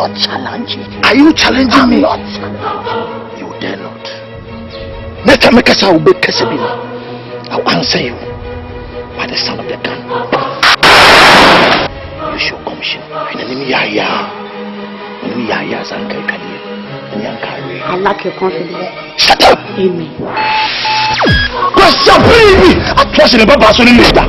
not challenging. Are you challenging me? Not challenging. You dare not. Next time I will be Kasabina. I'll answer you by the sound of the gun. You show commission. I lack your confidence. Shut up! Amen. Question, please! I trust in the Baba Sony Mister.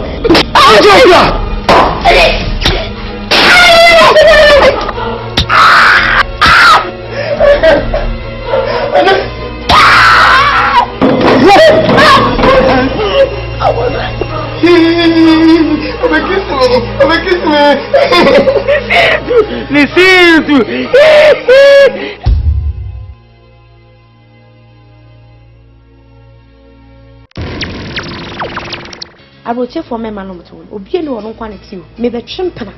I will take for my man to obey no one quantity. Maybe chimpana.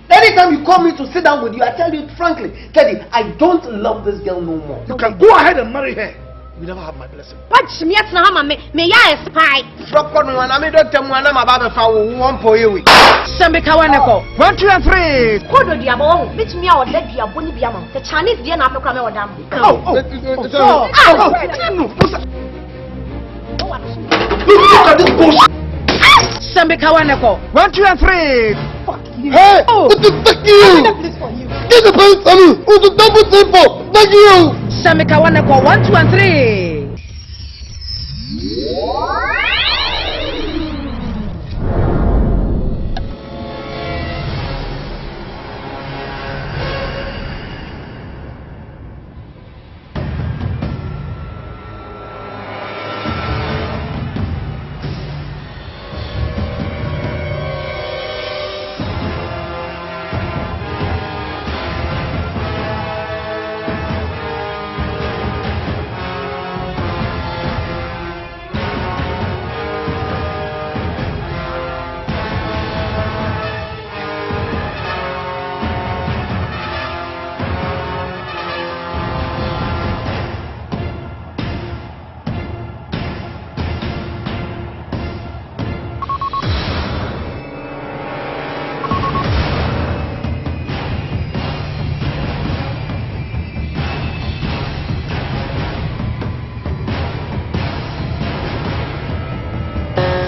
Anytime you call me to sit down with you, I tell you frankly, Teddy, I don't love this girl no more. You can go ahead and marry her. You never have my blessing. But me at Nama me ya spy. Drop on one, I mean, don't tell me I'm about to follow one for you. Sambikawaneko. 1, 2, and 3. Kodo diabo, meet me out let you boni biama. The Chinese dear na program or dam. Look at this bullshit. Sambikawaneko. 1, 2, and 3. Hey! What the fuck you? Get the pants on me! What's the double tempo? Fuck you! Sambikawaneko 1, 2, and 3.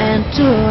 And to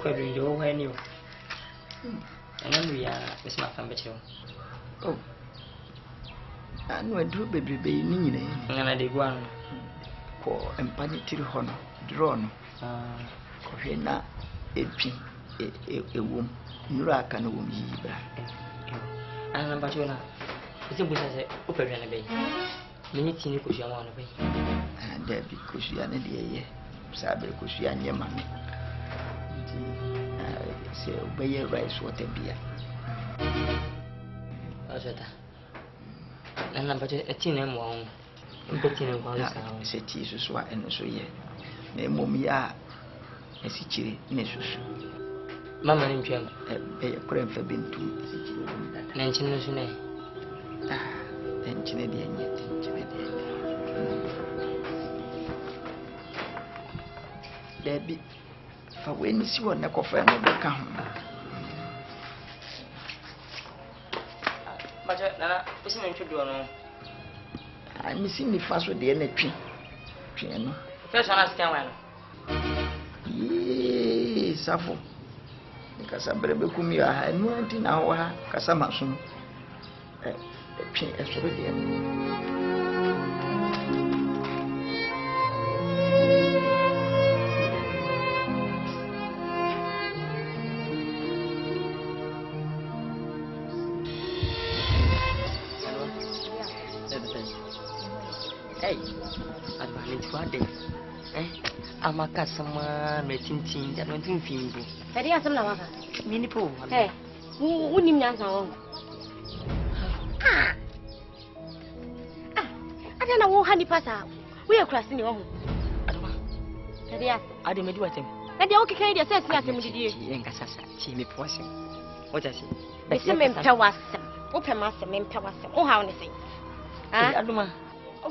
quite doing your when you. And then we are Miss Macambecho. Oh. I know a drew baby nini. And I did one. Ko empani tiri hono drone. Ko na epi ewom nura aka na wom yibra. And I'm Bachona. It's a business open and a bay. Many teeny cushion on a bay. And there be cushion and the sabe cushion your mammy. Say obey rice water beer. And I'm a tin and one. Betting one say Jesus wa and so ye. Name momia a sichi nesus. Mamma in Jam, a cream for being too. Nancy. And Canadian yet. There be for when you see what Nako friend will come. But isn't to do no. I'm missing the fast with the energy. First one, I stand one. Yes, Safo. Because I'm very good. I know anything now. Casamasun. A sorry. Hey, I'm going to add it. I'm a customer, making tea, that went in Fimbo. Tadi asam na waka. Minipo. Hey, who nim nyansa won? I don't know who honey pasa. We are crossing your home. Adoma. Tadi as. I didn't do a thing. And the okay carry yourself as him did you. Yanka Sasa, she me poison. What I say? The same empawasem. Open master empawasem. Oh, how anything. Adoma. Oh,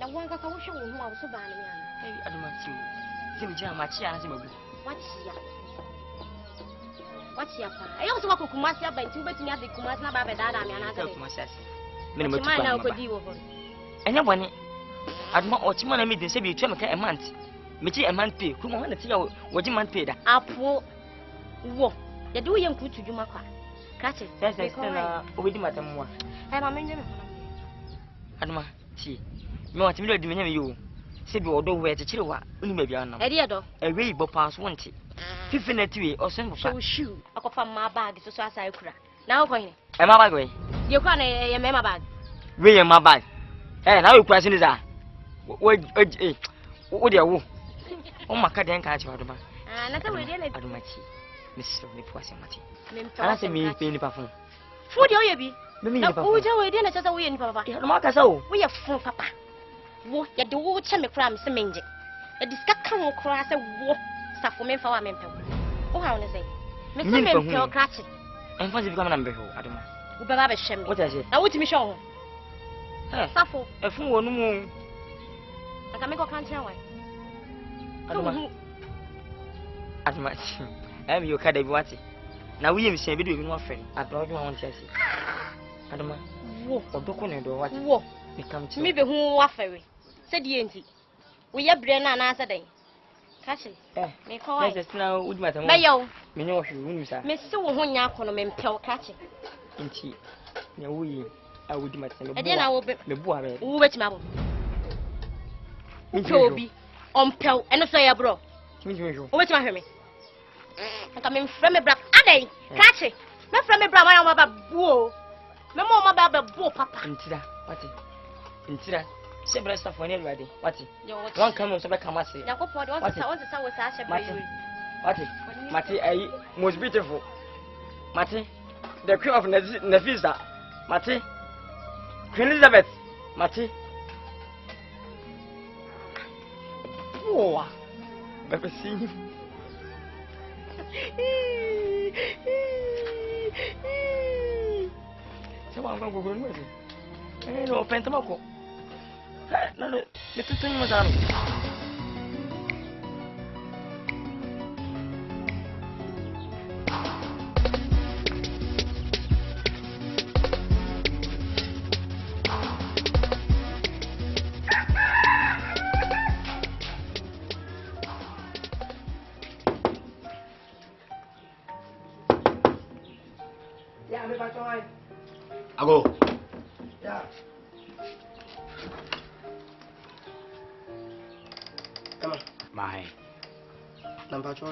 the one that I wish you would know so bad. Hey, Adoma, Tim Jam, my chair, as a mobile. What's your I also walk Kumasi by 2 betting at the Kumasna Baba Dada and another myself. Minimum now could deal with her. And no one, I'd more or Timon made the same you a month. Mitty a month pay, come on, let's see what you might pay that. Apple. Whoa, the do young put to Jumaka. Catch it, that's a with Madame. I'm a man. Adama, see, you want to be you. Said you although where to Chihuahua, only maybe I know. A way pass 20. 15 or some shoe. I got from my bag so as I could. Now going. Am I going? You can't a member bag. William, my bag. And now you pressing is that. What do you want? Oh, my cat and catch Adama. And I didn't Adama. Mr. Niposimati. I say me paying the perfume. Food you be. No, who do we dinner just away in Papa? Marcus, oh, we are full, Papa. What you do, Chammy Cram, Seminji. A discussion cross a war. For me, for our member. Oh, how to say, Mr. Memphis, catch it. And what's become number? I don't know. Who have a shame? What is it? Now, what to me show? Sappho, a fool, no more. I can make a country away. I don't know. As much. I'm your cat, what? Now, we say, we do no friend. I brought you on Chelsea. I don't know. What do what? What? Become to me, who are ferry. Said the auntie. We are Brenna and answer day. Catch it. Me call it now with my mayo. Me know you, sir. Miss so when you call me tell catch it. Indeed. No, we I would my son. And then I will be the boy. Who wait, Mabel? Toby on Pel and so ya bro. Wait, my hermit. I come in from a black. Ade, catch it. Not from a brown, I'm about bull. No more about the bull, Papa. Into that, what? Into that. Several stuff when you're ready. What? One come on, so I come and say. What? Matty, I most beautiful. Matty, the queen of Nefisa. Matty, Queen Elizabeth. Matty. Oh, never seen. So I'm going to go with you. No, Pentamako. No, little thing was on. Yeah, me back on. I go. Yeah. Come on. My Number 2.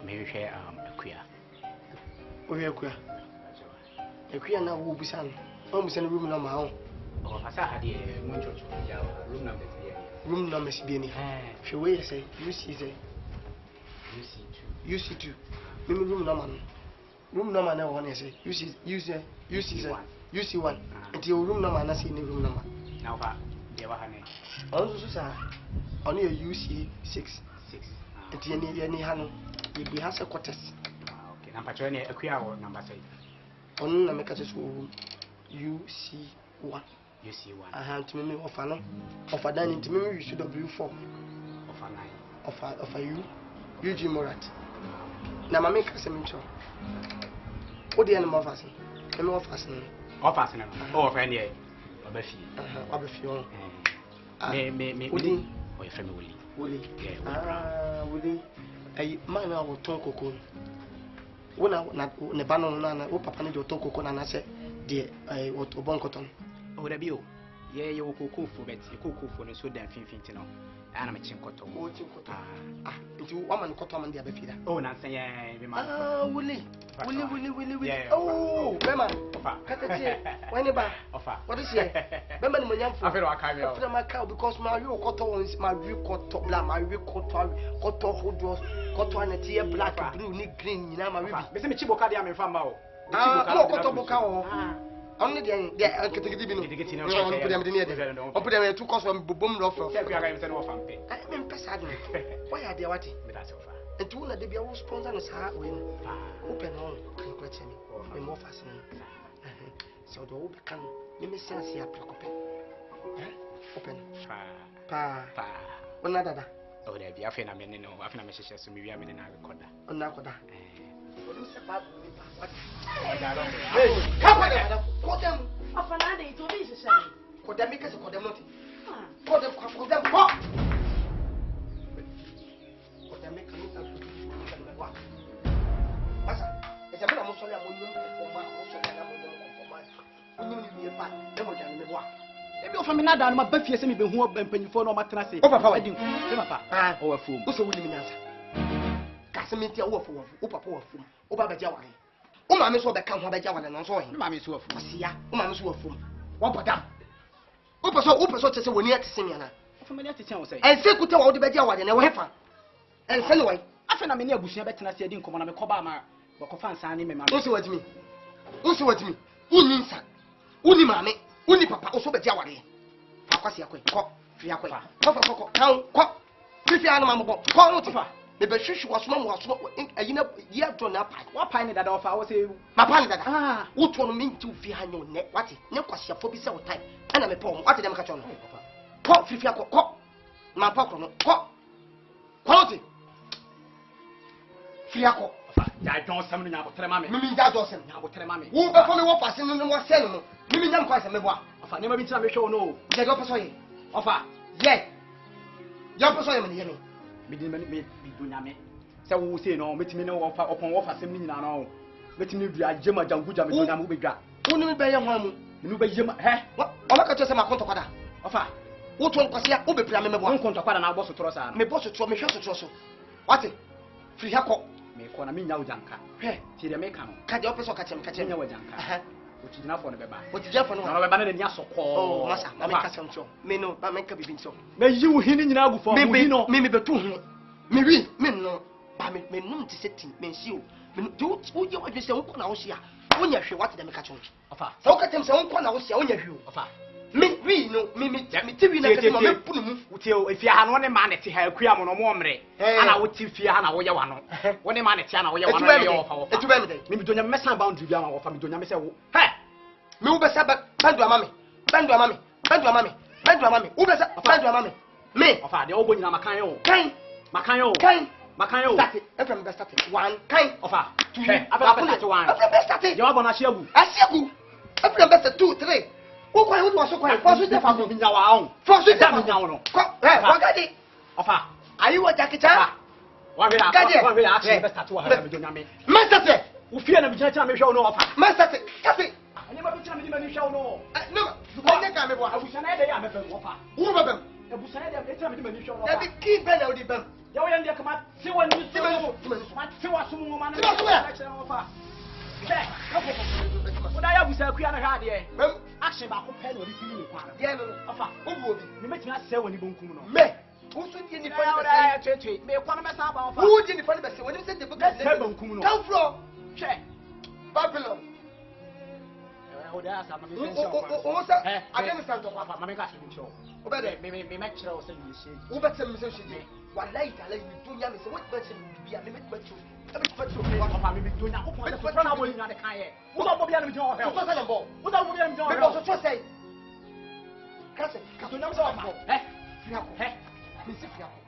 maybe share Akuya. Where you are? Akuya now will be son. Almost in the room number home. Oh, I had a room number. Room number is being she will say, you see, you see two. Room number. Room number now one say, you see one. Until room number, and I see the room number. Now, there were honey. Also, sir, only a UC 6. Until any hand, we have a quarters. Okay, number 20, Akuya or number 6. On the Mecca's UC 1. You see one. I have to me of a dining to me, you should have W4 of a 9 of a Eugene Morat. Now, my make a cemetery. What the animal fasten? And more fastening. Or fasten. Oh, friend, yeah. Obafio. Me, Woody, or your friend Willie. Yeah, Woody. A man of Tonko. When I not the banana, oh, Papa, your Tonko, and I said, dear, I want to Boncoton. Oh, the bill. Yeah, you cook for bet, you cook for the so damn fin, and I'm a chinkoto. Ah, it's you woman cotton and the other feeder. Oh, Nancy, yeah, Willie. Oh, Beman. Whenever. What is it? Beman, my young for my cow because my real cotton is my real cotton, my real cotton who draws cotton and tear black, blue, nick green, you know, my river. Mr. Chibocadia, I'm from Mao. Ah, cotton cow. Only the getting put them in 2 costs from boom rough. I'm why are they what? And 2 of the sponsor is hard win. Open on, can question me. More fascinating. So the open can you may sense here, open. Pa. Another. Oh, there be a phenomenon. I think I'm a sister, so maybe I'm in a recorder. On Nakoda. Hey, come on, call them. Of another, it will be the same. Call them because call them not. Call them, call them. Call them, make a look at what. Massa, it's a bit of Mussolini for my Ebi ofa mi na da no ma ba fie se mi be hu mpanyifo no matena se. O papa wa edi. Se papa. Ah, o afum. O so wuli mi nyansa. Kasementi a wo afum. O papa wa afum. O ba baja ware. O ma me so be kan ho baja ware no so he. Ma me so afum. Asia. O ma me so afum. Wo bodam. O peso tese woni atese mi ana. Ofa me ati chen wo sei. En se kuta wo de baja ware na wo hefa. En se no wai. Afa na me ne abusua betena se edi nkomo na me koba ma. Bokofa nsan ne me ma. O se watimi. O se watimi. Uni nsa. Uni mame. Uni papa oso be dia ware akwasi akwe ko fi akwe ko kan ko fi anu mambo ko no tifa me be hwehwe waso ayina ya do na pa wa pa ni dada ofa wo se ma pa ni dada wo to no minti fi hanyo ne wati ne kwasi afo bi se wo tai ana me pa wo wati dem ka cho no ko fi akwe ko ma pa ko no ko no ti fi akwe ya don sam ni abotre ma me mimi ja do sem nya abotre ma me wo be fo me wo pase no wo se no mimi nyam kwa se me boa ofa ne ma bi tina me hwe no je do peso yi ofa ye yo peso yi me ye me mi do nyame se wo se no metimi ne wo fa opon wo fa sem ni nyina no metimi du ajema janguja me do nyame wo bedwa wo ni be ye ho amu me be yema he o ma ka to se ma konto kwada ofa wo to nkwase ya wo be pira me boa won konto kwada na agbo so toro sa me bo so toro me hwe so toro so wati firi ha ko me ko na me nya ujanka he ti de me ka no ka de o peso ka chem nya ujanka otijina fo no beba otijia fo no no beba na ni asokọ oh masa na me ka sem so me no ba me ka bibi nso me yi wo hini nyina agu fo mo hi no me be tu hu me wi me no ba me num ti seti me nsi o me do wo je wo se wo ko na wo sia wo nya hwe wati de me ka cho ofa so wo ka tem se wo ko na wo sia wo nya hwe o ofa me wi no me ti wi na ka me punu mu utie o efia ha no ne ma ne ti ha akua mo no mo mre ana wo ti fia ha na wo ye wa no wo ne ma ne ti ana wo ye wa no ye ofa etu be me de me bidonya me san boundary bia ma wo fa me bidonya me se wo he me wo be sa bandu amame wo be sa bandu amame me ofa de obo nyina makan yo kan start efrem be start one kan ofa two after start one efrem be start je wa bona asiagu efrem be start 2 3 wo kwa wo so kwa for so te fa go binya wa on for so te fa binya wo no ko wagadi ofa ayi wo jakicha wa hwe na action be start wa ha me do nyame mesate wo fie na me kira me hwe no ofa Master kafe ani ma kira me hwe no no wonye ka me bo abusana de ya me be ofa wo bebem abusana de kira me hwe no ofa da bi ki be na odi bem ya wo yande kama ti wani ti wani ti wa sumu ngoma na kira ofa oda ya busa kuya na hwa de action ba ko pe na odi fini ni kwa de no ofa obu obi me metima se wani bonkum no me usu di ni fani ba se me kwa na me sa ba ofa who di ni fani ba se woni se de book se bonkum no come from che Babylon oda sa ma me o sa again stand to papa ma me ka se mi show obede me kira o se mi se wo be se mi se shije wallahi ta lai mi dunya me se what be se mi bia me me to papa me dunya ko ko so na bo ni na de kan ye wo ba bo bia na mi jo he so sa na bo wo da bo bia na mi jo he me so so say kase ka so na so ba fiako mi si fiako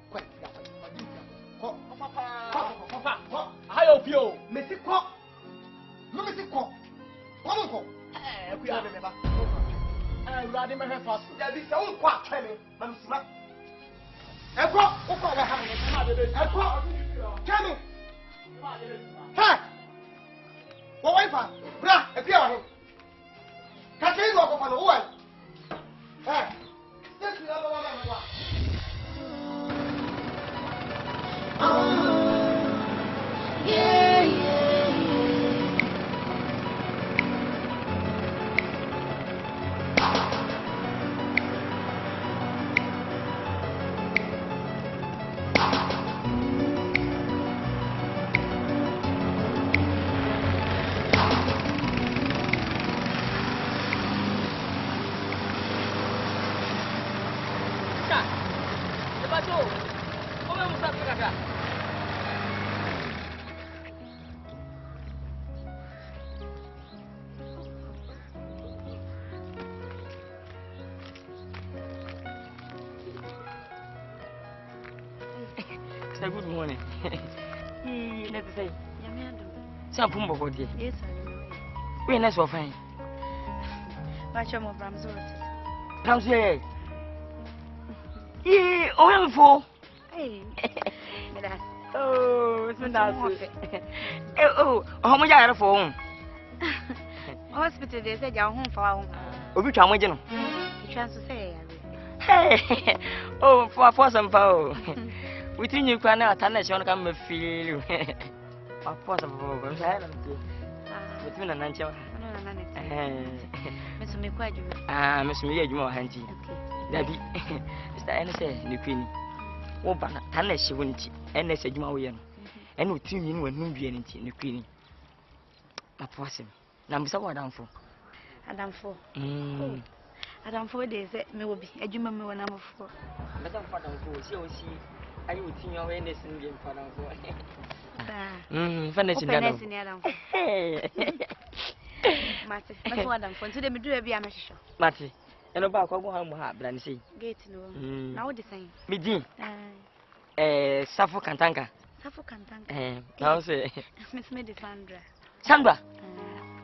kwa fiako odi fiako ko papa hayo pio me si ko no me si ko Come on, ku ya me ba. Urade me hefa so. Ya bi se won kwa atwe me, ma mi sima. E ko, o ko wa ha me, ma de be. E ko, kemi. Ha! Wo wa ifa, bra, e pia wa he. Ka se ro ko fa no wo wa. Ha! Yesu ya ba wa me wa. Good morning. Let's say, some pumbo for you. Yes, We're not so fine. Much more from Zort. Comes here. Oil for. Hey, oh, it's nice. Oh, how much are for? Hospital, they said you're home for our home. Which I'm waiting. You trying to say, hey, oh, for some power. Within you can not understand come feel you. Of course, I'm silent. Between an answer. Miss me quite you. Miss me, you more handy. Debbie, Mr. Anderson, the queen. Oh, but unless she wouldn't, and they said you are young. And with you, when you be anything, the queen. A person. Now, so what I'm for. Adam for. Adam 4 days, me will be a human when I'm 4. But I'm for them, see. I would see your witness in the finishing Adam. Hey, Matty, my one for today, me do a be a mission. Matty, and about home, Blancy. Gate no, now the same. Midi, Suffolk and Tanka. Suffolk and Tanka. I'll say, Miss Medifandra. Sandra.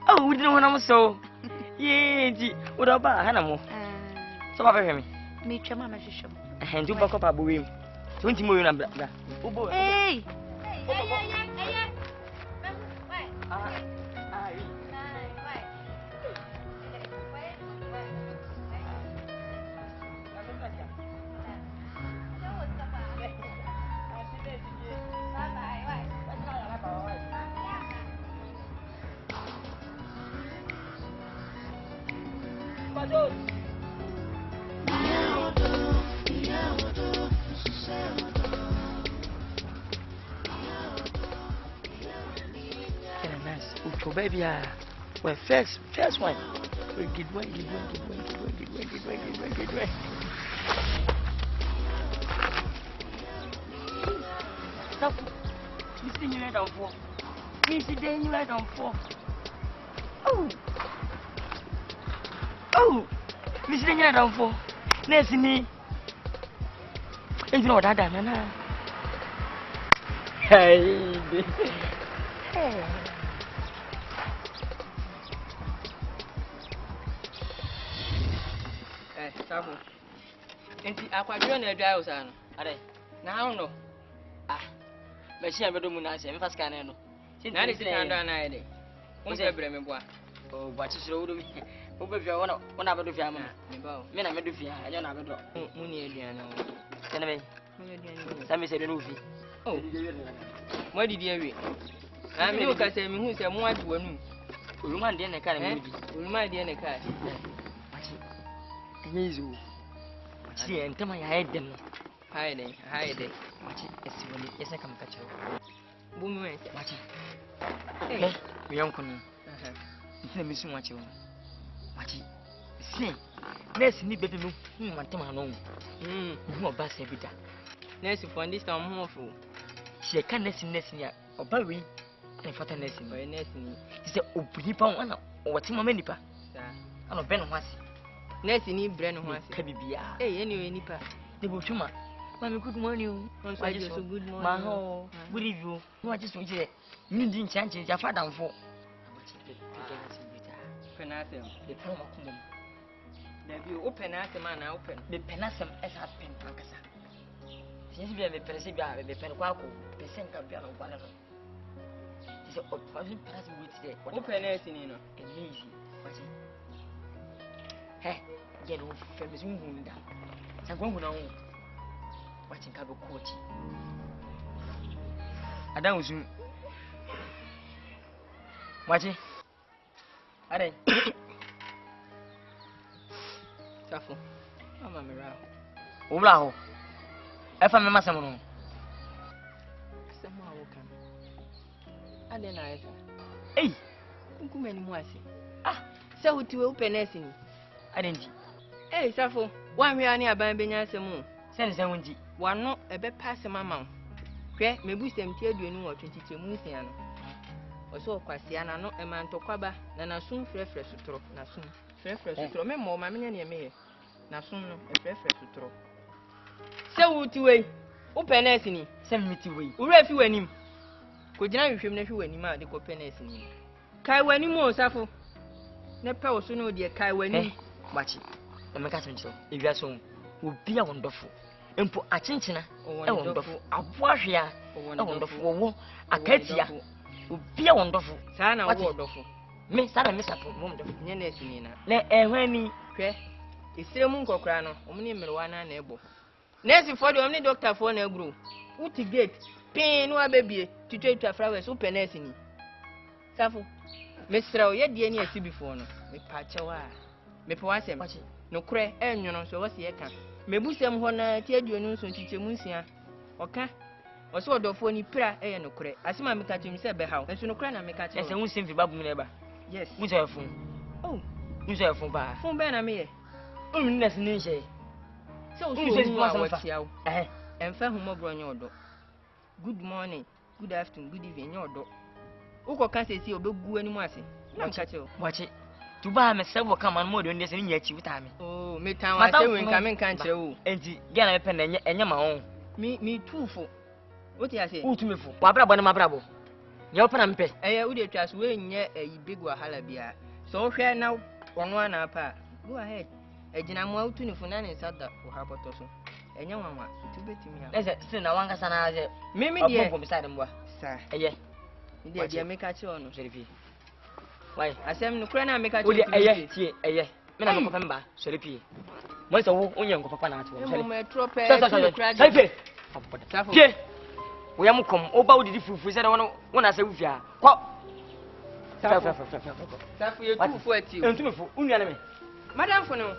Oh, we didn't want to so. Yea, what about Hannah? So, I hear me. Meet your mamma, and do back up a boom. 20 million. Hey! Baby, well, first one. Get one. Stop. Mr. You right on 4. Mr. Then you right on 4. Oh, Mr. Then you right on 4. Next me. You know what I done now? Hey. Sabo. Enti akwadwo na adwa wo sa no. Ade. Na how no? Ah. Machine bedo mu na se me faska na no. na de sika ndo na ye de wo se bre me boa o gwa chi siro wo do mi wo be fia wona be do fia ma me ba me na me do fia anyo na be do mu ni aduane wo tene be mu ni aduane sa me se be no fi oh mo didi awie na me ka se me hu se mo adi wanu oluma de ne ka na me di oluma de ne ka machi enyezu machi entama ya eden no haide machi esiwole yesa kam ka chawo bumi we machi eh mi yonkunu ntine mi sun machi wo machi sin nurse ni bebe no hu mantama no hu oba se bi da nurse for this time hu ofu she kan nurse ni a oba we en fata nurse ni se obuni pa wana wati mama nipa ano ben ho ase nurse ni bre no ho ase ka bibia ye ni nipa ne bo twuma mami good morning o so good morning ma ho good evening no aje so je ni ndi nchanche ja fada mfo penasem de pro makumom na bi o penasem ana open be penasem esa pen pankasa since bi be perse bi a be pen kwa ko pesen ka bi ana kwala no se o fazu penasem wit de o penasem ni no easy wachi he get o femisu hunda sangongu na ho wachi ka be coach adan usu wachi are safo mama mera obla ho efa me masem no sema wo kan ade na esa ei kunkume ni mu ase se hotiwe upenesi ni ade ndi safo wan hwe ani aban benya asem se wonji wano ebe pass mama hwe mebusem ti aduonu wo twentichemu nsia no oso kwasia na no emantokwaba na nasun frefre sutro nasun frefre sutro me mo ma menya ne me na sun no frefre sutro se wuti we wo penesi ni se miti we ura fi wanim ko gina hwehwem na hwe wanim a de ko penesi ni kai wanim o safo ne pe wo so no de kai wanim machi na me ka chencho ewia so obi a wonderful empo achenchena e wonderful aboahwea e wonderful wo akatia obi a wonderful saa na wo wonderful me saa na me sapo mo wonderful nye na esini na ehwani hwe isiremu nkokora no omni mmerwa na na ebo nurse for the omni doctor for na agro uti gate pin no abebie tutwa flowers open nurse ni safo me srawo ye de ni ati before no me pachewa me pe wasem no kure enwono so wose ye ka mebusem ho na ti aduonu so chichemu nsia oka oso odofo ni pra eye no kure asima me ka chim se be hawo enso no kure na me ka che ese hunsim fi babu ne ba yes muso fun oh muso fun ba fun be na me ye nnes ni nche so so watiawo emfa humo bronye odo good morning good afternoon good evening odo uko kan se si obegu animu ase na me ka che wache tuba me sebo kama no de ndese ni nyachi witame oh me tan wa se wen ka me kan che o enti gena me pe na enye ma ho mi tufo oti ase utumefo wa brabo na mabrabo ye opana mpe wu de twa so we nye big wahala bia so hwe na wono na pa go ahead ejina mo utunifo na ne sada wo ha boto so enye wanwa tubetimi ha ese sin na wanga sana aje mimi de bombo misade mwa sa eye de de me ka che ono serifi why asem no kura na me ka che eye tie eye me na ko pemba serifi mo se wo onye nko papa na ate wo serifi mo trope serifi safo ke we am kom oba wodi fufu se da wona se wufia ko safo ye tufu ati o entumefo unua na me madam fo no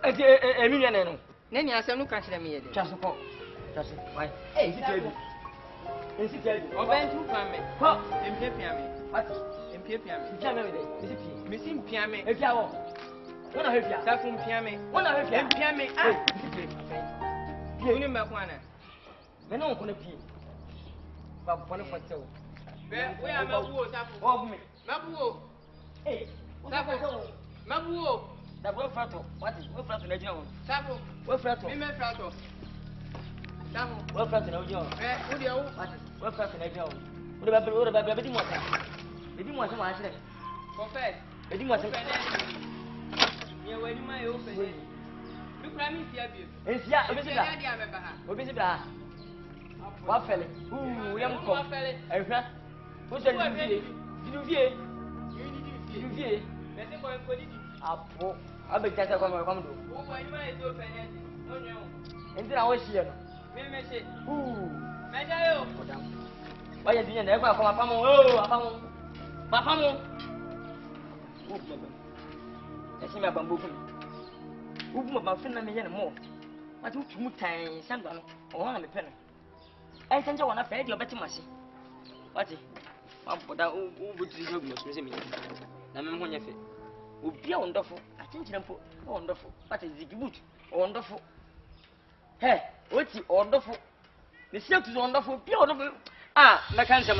ati emi nua na no na ni asem no ka kire me ye de twaso ko twaso why ensi tebi oba ntu fa me ko empie pia me what empie pia me pia me de misi pia me efia wo wona hefia safo pia me wona hefia empia me pia uni me ko ana me no ko na pia ba pone fotew be we am abuo safo o me mabuo safo mabuo da bo frato what we frato na jina won safo we frato me frato safo we frato na jina wo de wo what we frato na jina won wo ba be di mo sa wa hire confess be di mo sa ye wani ma yo fe du promise ya bi ensia obi si bra wa fele yam kom ehwa What's that? You Apo, I be just a come do. And then I was here. Why you doing there? Come up, Papa. I see my bamboo. Who my friend and more. I took 2 times, someone or 1 penny. I sent you one affair, your better mercy. What is that? Oh, would you do most me? I'm on your feet. Would be wonderful. I think you put wonderful. What is it good? Wonderful. Hey, what's it wonderful? The silk is wonderful, beautiful. Ah, my cancer.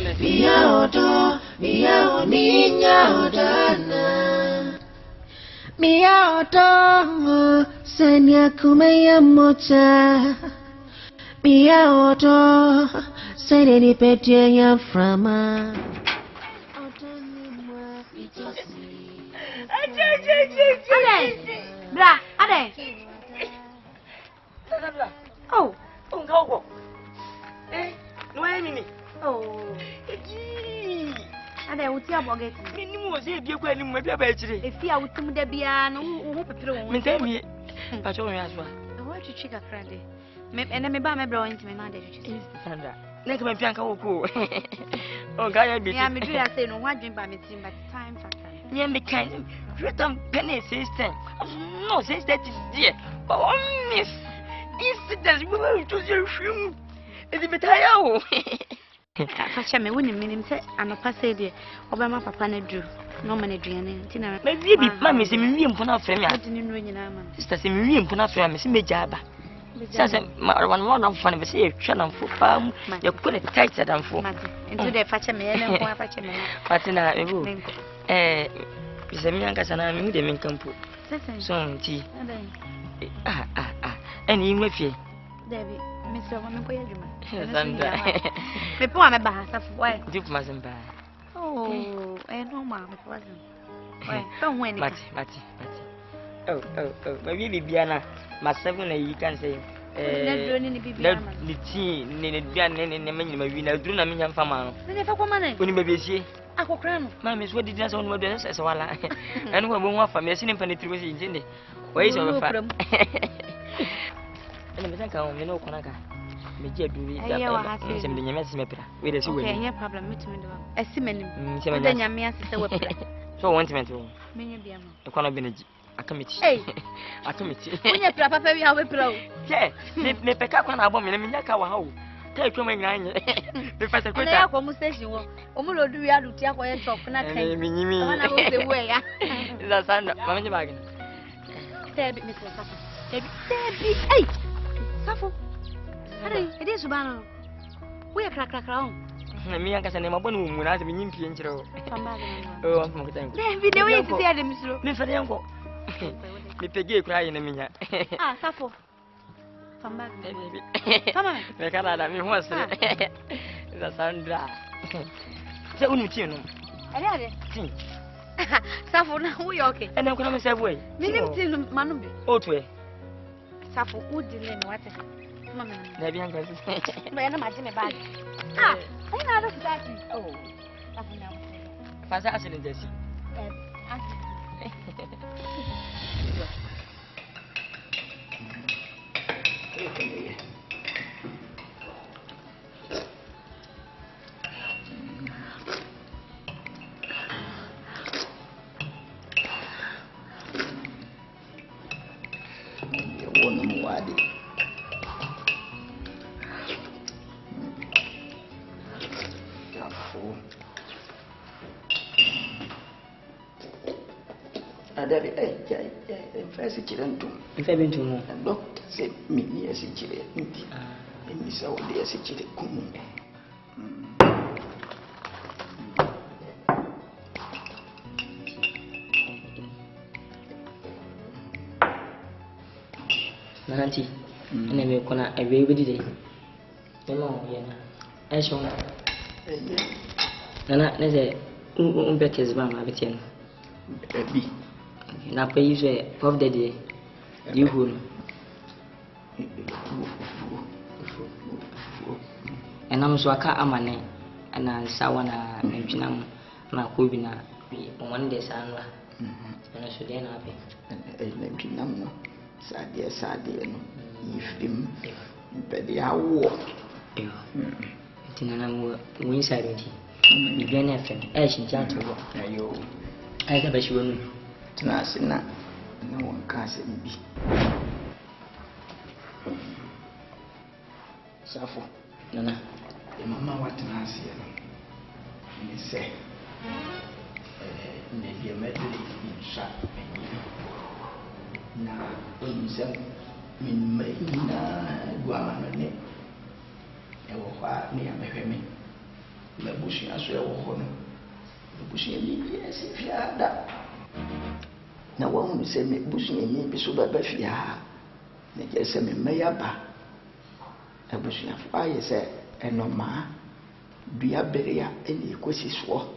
Miaoto sanya kumaya mocha Miaoto sanya ni petia ya frama Ade. Oh, go. No enemy. Oh. Ade wuti aboget. Ni mu se bia kwa ni mu bia ba chire. Efi a wutum da bia no wo pepere wo. Me say me. Pa cho me aso. Wo chichi kakra de. Me ba me bra wo ntime na de chichi. Sandra. Na ka me pian ka wo ko. O ga ya bi. Ya me do ya say no ho adwen ba me tim but time factor. Yeah, me kind. Return penny system. No, since that is there. But one miss. Incidents we will to your room. Is it better? Afacha me woni minim se anopa se de obema papa na dru no ma na duane ntina me bi mama se me wiem pona afre me adi ni no nyina ma sister se me wiem pona afre me se meja aba sasa wan na fo na be se e twa na fo pa ya ko ne tight da fo nti de facha me ene ko afacha me patina ebo se me anka sana me de men kampo so nti eni nwe fie Debbie Mr. Woman ko yaduma Sandra me po me ba sa fo why deep mazimba oh no ma me po azim why don't win mati oh ma bi bia na ma 7 na yi kan say na dro ni bibia ma ni ti ni bia ne manyi ma wi na dro na me nyam fama no ne fa ko ma ne oni ma besie akokra no ma me so di na so oni ma do se wala enu ko bo nwa fa me si ne pa ne triwo si njinde wai so me fa ene me tanka o me no kona ka me je du wi da se me nyame se me pira we de si we okay no problem me tumi do esi manim se me nyame asese we pira so want me to me nya bia ma e kona beneji akamiti akamiti unya pira papa wi ha we pira o je me peka kwa na abo me nya ka wa ha o ta etwa ma nya anya me fa se kweta na ya ko mu station wo o mu lo du wi aluti akoye shop na kan me nyimi na wo se we ya za sanda mama nya bagina tebi me so sapa tebi ei Safo. Ade, ede subano. We krakra on. Na mi anka sene mabonu mu na se mi nyimpie nkire o. Pamba de. Oh, afu mukita nko. Na video we ti ade misro. Mi fere nko. Mi pege kura ye na minya. Ah, Safo. Pamba de. Pamba. Me kana da mi ho asre. Za Sandra. Se unu ti no. Ade. Safo na wo yo okay. Ene ko na me se boy. Minim ti no manu bi. O to e. Safo udile no wate. Mama na bi anka. Me na ma ji me bag. Ah, ai na do fati. Oh. Safo na. Fasa asile desi. Adari fasi chirantu. Mfe bintu mo. Doctor se mimi asichire nti. Emisa wali asichire kumu. Nanti. Ene me kona ebe bi dide. Mema o ye na. Esho. Nana neze umbeke zba ma betien. Ebi. Na pe use pop daddy. Yuhu no. Enam so aka amane. ana sawa na nantwinam na kobi na one day sanwa ana so dey na ape nantwinam no sade no yifim mpede awo tinana mo inside nti bibia na fem shinja to wo ayo ai ka bashi wonu tunasi na won ka se bi safo nana mama wa tunasi ya ni se ne bi medri insha na insem min maina gwa ne ewo kwa ni amehweme mabushi aso ewo ho no mabushi ni esi fiada na wa hu se me bushi ni bi so baba fia na je se me mayaba abushi afa ye se enoma bia beria eni ekosi so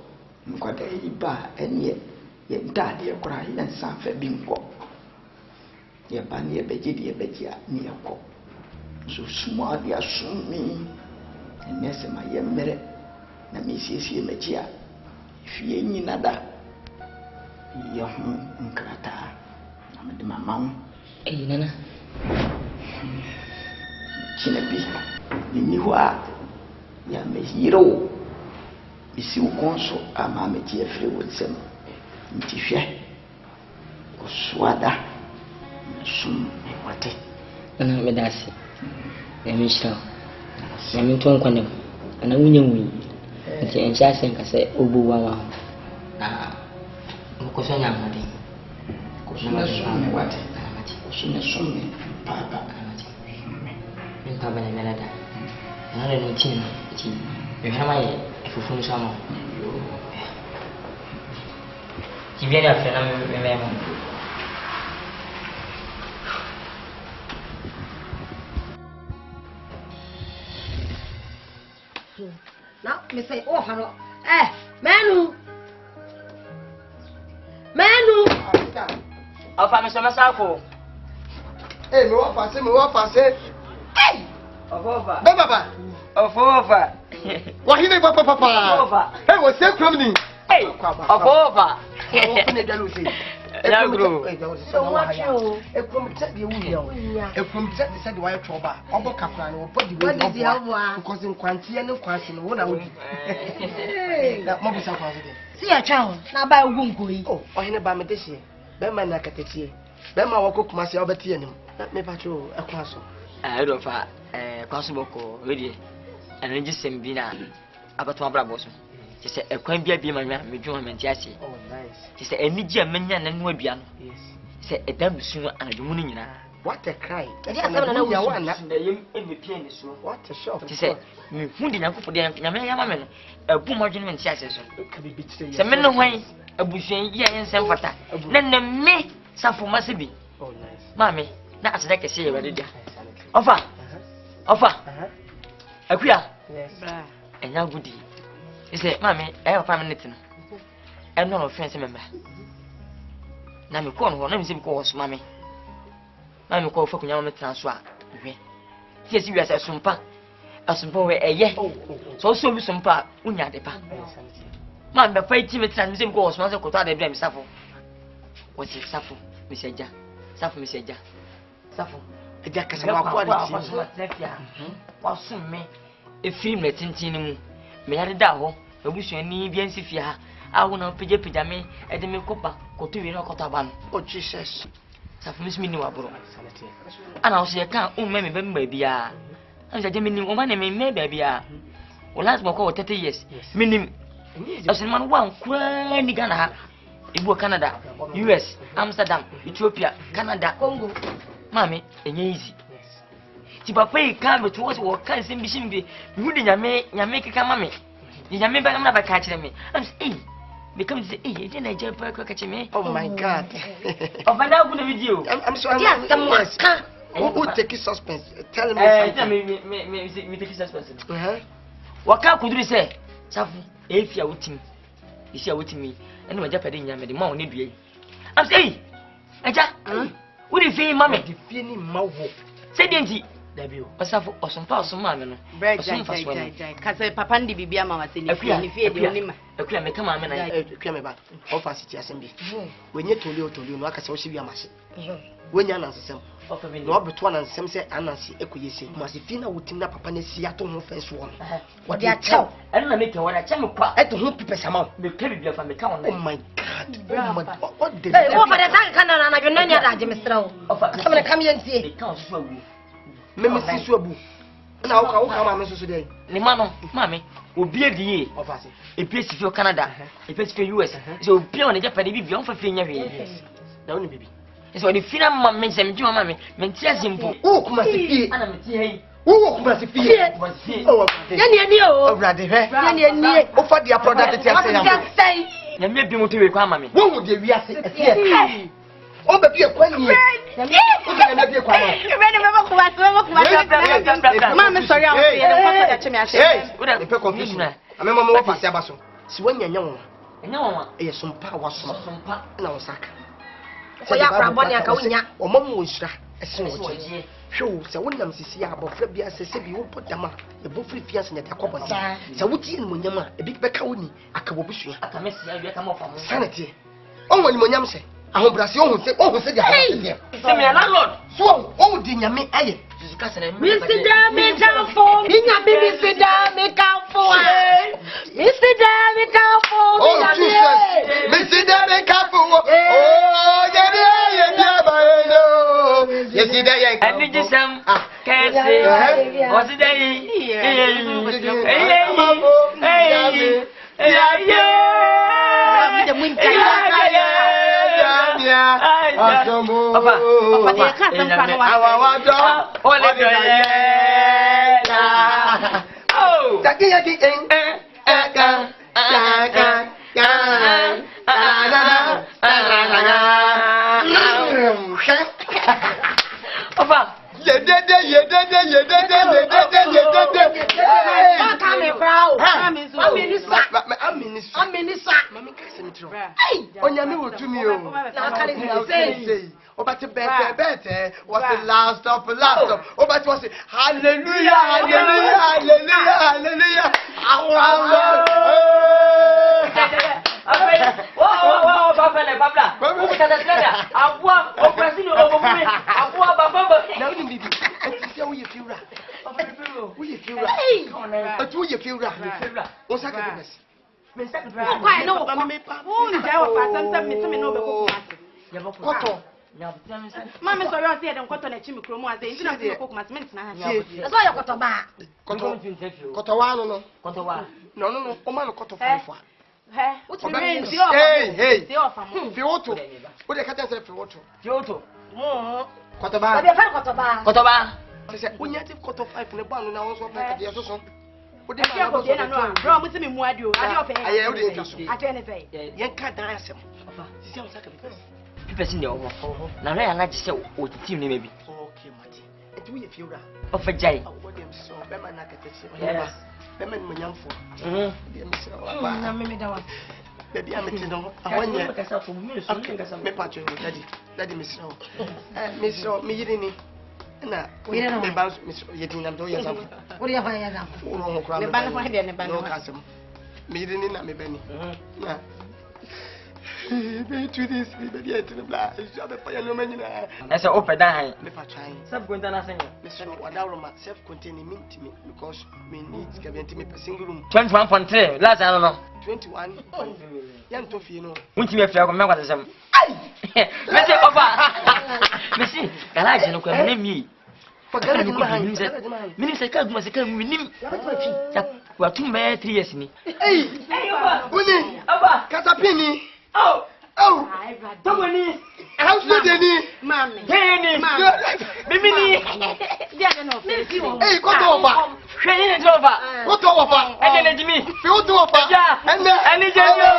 nkwada iba enie ye ntade ekora ye nsanfa bi nko ye ba ne begidi ebegia ni ekọ so small dia sumi nese ma ye mere na me siesie magia fie nyina da ye ho nkrata na me de mama nana chinabi ni hwa ya me hiro isi ukonso ama me tie fere wotsem ntifhwe oswada sum e wate nana me dasi yami shira yami ton kwanem ana wunye wunye nti encha senka se obu wawa na ko so nya ngade ko so na sum e wate ko so na sum papa min papa na melada na le ntin ti be hama ye efufun so ama ti bien ya fena me Now, me say, oh, hello. Manu. Ofa me so masako. Me wa fase. Hey! Ofa. Ba baba. Ofa. Wa hine papa. Ofa. Hey, wo se kram ni. Hey! Ofa. Wo ne dalu se. Ya gro. So what you? E kom tse de wu ya. E kom tse de se de wa troba. Obo kapra ni wo podi we obo. Because in kwantie ne kwanse no wo na wo di. Na mo bisa kwanse de. See your child. Na ba wu nkoyi. Oh, o hine ba me de hie. Be ma na katetie. Be ma wo kokuma se obeti anim. Na me patro e kwanso. Do fa kwanso boko we energy sembi na abato abrabo so. Ti se ekwan bia ma nwa me dwon ma ntiase. Oh, nice. Ti se enigi amanya na no adua no. Yes. Se edabusu anadwumu ni nyina. What a cry. Edi asem na wo ya na. Na yem emepie ni so. What a shock. Ti se me hundi nyankofo de nyame yama me no. Ebu modwene me ntiase so. Ka bi bitire. Se me no hwan abusuan yi ensem fata. Na na me safo masebi. Oh, nice. Mami, na aseda kese ye wede dia. Ofa. Akuya. Yes. Bra. Enya gudi. Ise mami, e fa minute no. Eno no friend se member. Na me ko no na me se bi ko so mami. Na me ko fa kunya me transfer hwe. Tie si wiase sumpa. Asumpa we eye. So so bi sumpa unya de pa. Man be fa iti me transfer me se bi ko so ma se ko to ade bia me safo. Wo se safo, me se ja. Safo me se ja. Safo. Eja kasa wa kwa de wasum me efiri me tintin mu me yare da ho ebusuani bia nsi fie ha awo na pejepija me ede me kopa koto wi na koto ba no. Oh, Jesus. Safo me ni waburo ana o se kan o me be mba bia anja je me ni o ma na me ba bia o last mo ko 30 years me ni asenman wan kwa ni Ghana ha ibu Canada, US, Amsterdam, Ethiopia, Canada, Congo. Mami, enye easy. Ti papa e ka me to wo kan sem bishim bi. Hu de nyame keka mami. Nyame ba na ba ka kire me. Am say, eh, me come say, eh, je na je pa ka kire me. Oh my God. Ofana ku na video. I'm sorry. Yes, the who take his suspense? Tell me something. Me take suspense. Waka kuduri say, safu, efia wutim. Isi a wutimi. Ene waja pede nyame de ma woni due. Am say, eja. Wo di fi mami. Di fi ni ma wo. Say denti. Dabi o. Osafo osompa osoma me no. Osompa so no. Kase papa ndi bibia mama se ni fie de onima. Akua me kama me na. Akua me ba. Ofa siti asembi. Wenye toli no aka se wo hye wi amase. Wenya nansesem. No obeto nansesem se anansi ekoyese. Mase fi na wotim na papa na si ato ho fenso wo no. Wode achaw. Eno na me ke wode acha me kwa. Eto ho pipe sama. Me ke bibia fa me ka won. Oh my god. Oh my. What the? Hey, wo fa de tan kana na dwo nanya da je mesra wo. Ofa. Come come here ntie. Me ka so awu. Me si so abu. Na wo ka ma me so dey. Ni ma no, mami. Obi edie. Ofa se. Epesi fi Canada. Epesi fi US. So obi on je pade bibia on fa fi nya hwe. Da woni bibi. So the fina mama se me juma mami. Me ntia simple. Wo kuma se fie. Ana me tie hei. Wo kuma se fie. Oh. Yani o. Awrade he. Yani Ofa dia product ti ase ya. Na me bi mo to we kwa mami. Wo hu de wi ase ase. O be bi e kwa ni. O be na bi e kwa ma. Ready me kuma. Mama sorry am say na papa da chemi ase. Wo da pe confusion. Ame mama wo pass aba so. Si wanya nya wo. Enya wo. E sompa wa so. Sompa na wo saka. Oya kraboni aka wonya. O mama wo nsura. Ese wo je. Hwo se wonam sisi abofra bi asese bi wo podama. E bo free fiance nya de akobo sa. Se wo tie no nyama e bi be ka woni aka wo busua. aka me sia bi aka mo fa mo. Sanity. On woni mo nyam se. Ahobrase ohun se de ahobrase. Se me landlord. So o di nyame aye. Sika se na me. Mr. Dami Kamfo. Inya bi Mr. Dami Kamfo. Mr. Dami Kamfo. Oh Jesus. Mr. Dami Kamfo. Oh, yeah, no. Yes, he dey. And did you some cancer? Was it Papa, was the last stop. Oh, but was it hallelujah, hallelujah, hallelujah, hallelujah. oh, Papa, Abua, Oprasino, Abua, Baba. Now, you feel we feel right. We feel right. But we feel right. What's that? Why no? Oh, nja wa patam me no be ko kuma. Koto. Mama sorry o say dem koto na chimi kromo aze. Nti na se ko kuma cement na ha. That's why you koto ba. Koto wa no. Koto wa. No. O ma no koto fa. Hey, what you mean? Hey. See off am. Fioto. What dey catch say fioto? Fioto. Koto ba. Be fa koto ba. Koto ba. Say unya ti koto 5 ne ba no na won so fa ka dey so so. Odi na ko dey na no. Bro, mo ti me mu adi o. Adi o fe. Aye, o dey so. Adi ne fe. Yen ka dan asem. Papa, sisi am saka because. Person dey owo. Na re ana gise o team ne maybe. Okay, Mati. Enti we fiura. O fa jai. What dem so be man na kete se. Yes. Be man mo nyamfo. Dem so. Na me da wa. Baby am ti no. Awanya. Ka sa fo mi so ka sa. Me patcho daddy misro. Misro mi yiri ni. Na me ba misro yedi na do yesa. Ori ya fa ya da. Me ba na fa de ne ba no kasem. Mi yiri ni na me bani. Na be to this baby et na bla. Ja be pa ya no manyina. Esa o peda han. Me pa try. Sab ko ntana senya. Misro wadawro ma self containing me because me need ka be me single room. 21.3 last I don't know. 21. Yan to fie no. Untimi afia ko me kwata sem. Ai! Mese ofa. Mese garage no ko me mi. For garage no minim se ka duma se ka minim. Ya watu me 3 years ni. Hey ofa. Uni. Ofa. Katapini. Oh. Tomoni. House no deni. Mami. Deni. Mimi ni. Dia no. Hey, koto ofa. Hweye ne ofa. Koto ofa. Ede ne jimi. Fi oto ofa. Ja. Ene jenyo.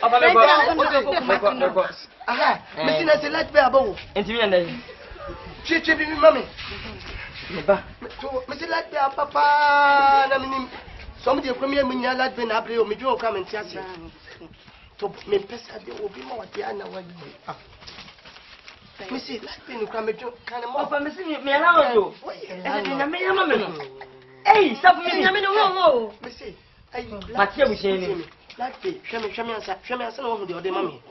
Ofa me go. Aha. Missing na se light be abawo. Enti mi ndai. Chichi bi mami. Me ba. To missing light be papa na minim. Some dey kwemi amunya light be na abre o me dwo kwa menti ase. To me pesa de obi ma wade ana wadi. Me see, light pain come me kind of Papa, me see me allow you. Hey, stop me, no. Me see, I Matia we say light pain, show me no the other mommy.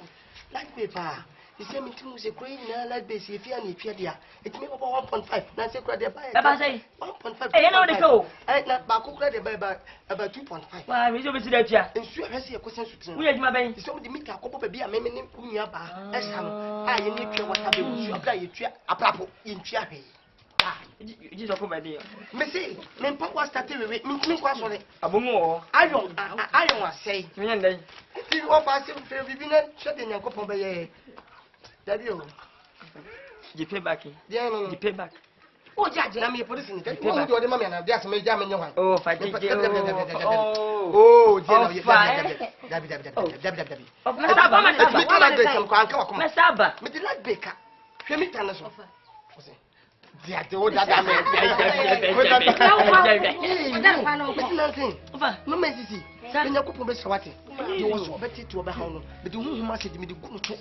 Light paper. You say me to say crazy na light base if you need fear dia. It me about 1.5. Na say credit buy. Baba say 1.5. Hey, you know the go. Eh na ba ko credit buy about 2.5. Why we just be that here? Ensu e say question sutin. We adwuma ben. You say me the meter akopo ba bia me ne unya ba. Esa no. Ah ye ne twa water be wusu abla ye twa aprapo ye ntwa hwe. Jesus come by there. Me say me pa wa start we me kwa so le. Abomo. Ayon asay. Me nyandai. Ti o fa se fe bibi na hwe de nyankopon ba ye. Daddy, you pay back. Yeah, no, you pay back. Oh, Judge, I'm here for this. What do you mammy and just make jam in your hand? Oh, fight. Oh, Masaba. Me the light baker. Let me tell us. No message. Enya ko pombe swati. You was so better to oba hawo. Me de hu message me de gu to.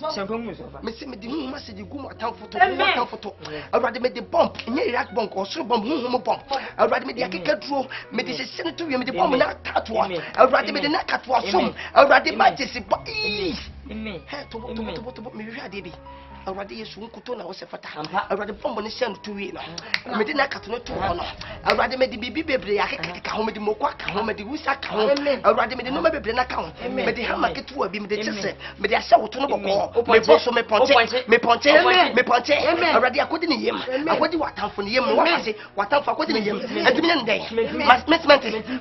Me say me de hu message gu mo atan photo. Awrade me de bomb. Enya Iraq bomb or so bomb hu bomb. Awrade me de akeka duro. Me de sese to me de bomb na katwa. Awrade me de na katwa som. Awrade ma jesi bo. He to me wi ade bi. Awrade yesu nkuto na wo se fata. Awrade bomb ne send to wi no. Me de na katwa to no. Awrade me de bibi bebre akeka ho me de mokwa ka ho me de wusa ka ho. Awrade me de no me bebre na ka ho. Me de hama ketu abi me de chese. Me de asa woto no boko. Me boso me ponche. Awrade akodi ne yem. Akodi watamfo ne yem. Wa kase watamfo akodi ne yem. Adumi ne ndey.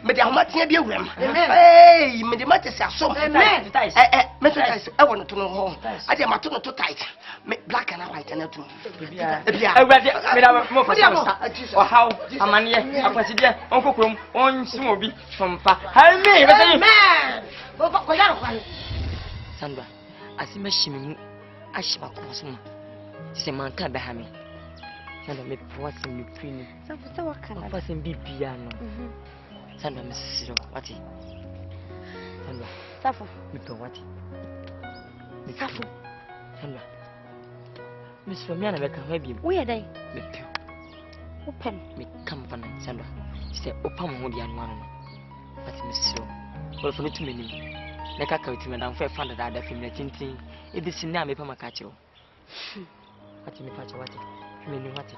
Me de hama tia bi awram. Hey, me de mate se asom. Me to tight. I want to know ho. Ade ma to no to tight. Me black and white and to. Awrade me da mo fa. O how amane akwaside onkokrom onsim obi somfa. Amen. Sandra, asima shimimu ashiba kwasuma. Tise manka be ha me. Sandra me poase me twini. Safu wakana. Poase bibia no. Sandra me siro wati. Sandra. Safu. Me to wati. Safu. Sandra. Me siro me na be ka ha bi. Wo ye dai? Me pio. Open. Me come for Sandra. Tise opam ho dia no ano. Wati me siro. Well, for to me, like I can't remember if I found that other film, tinting. It is in Name Pamakacho. What you patch what? You mean what?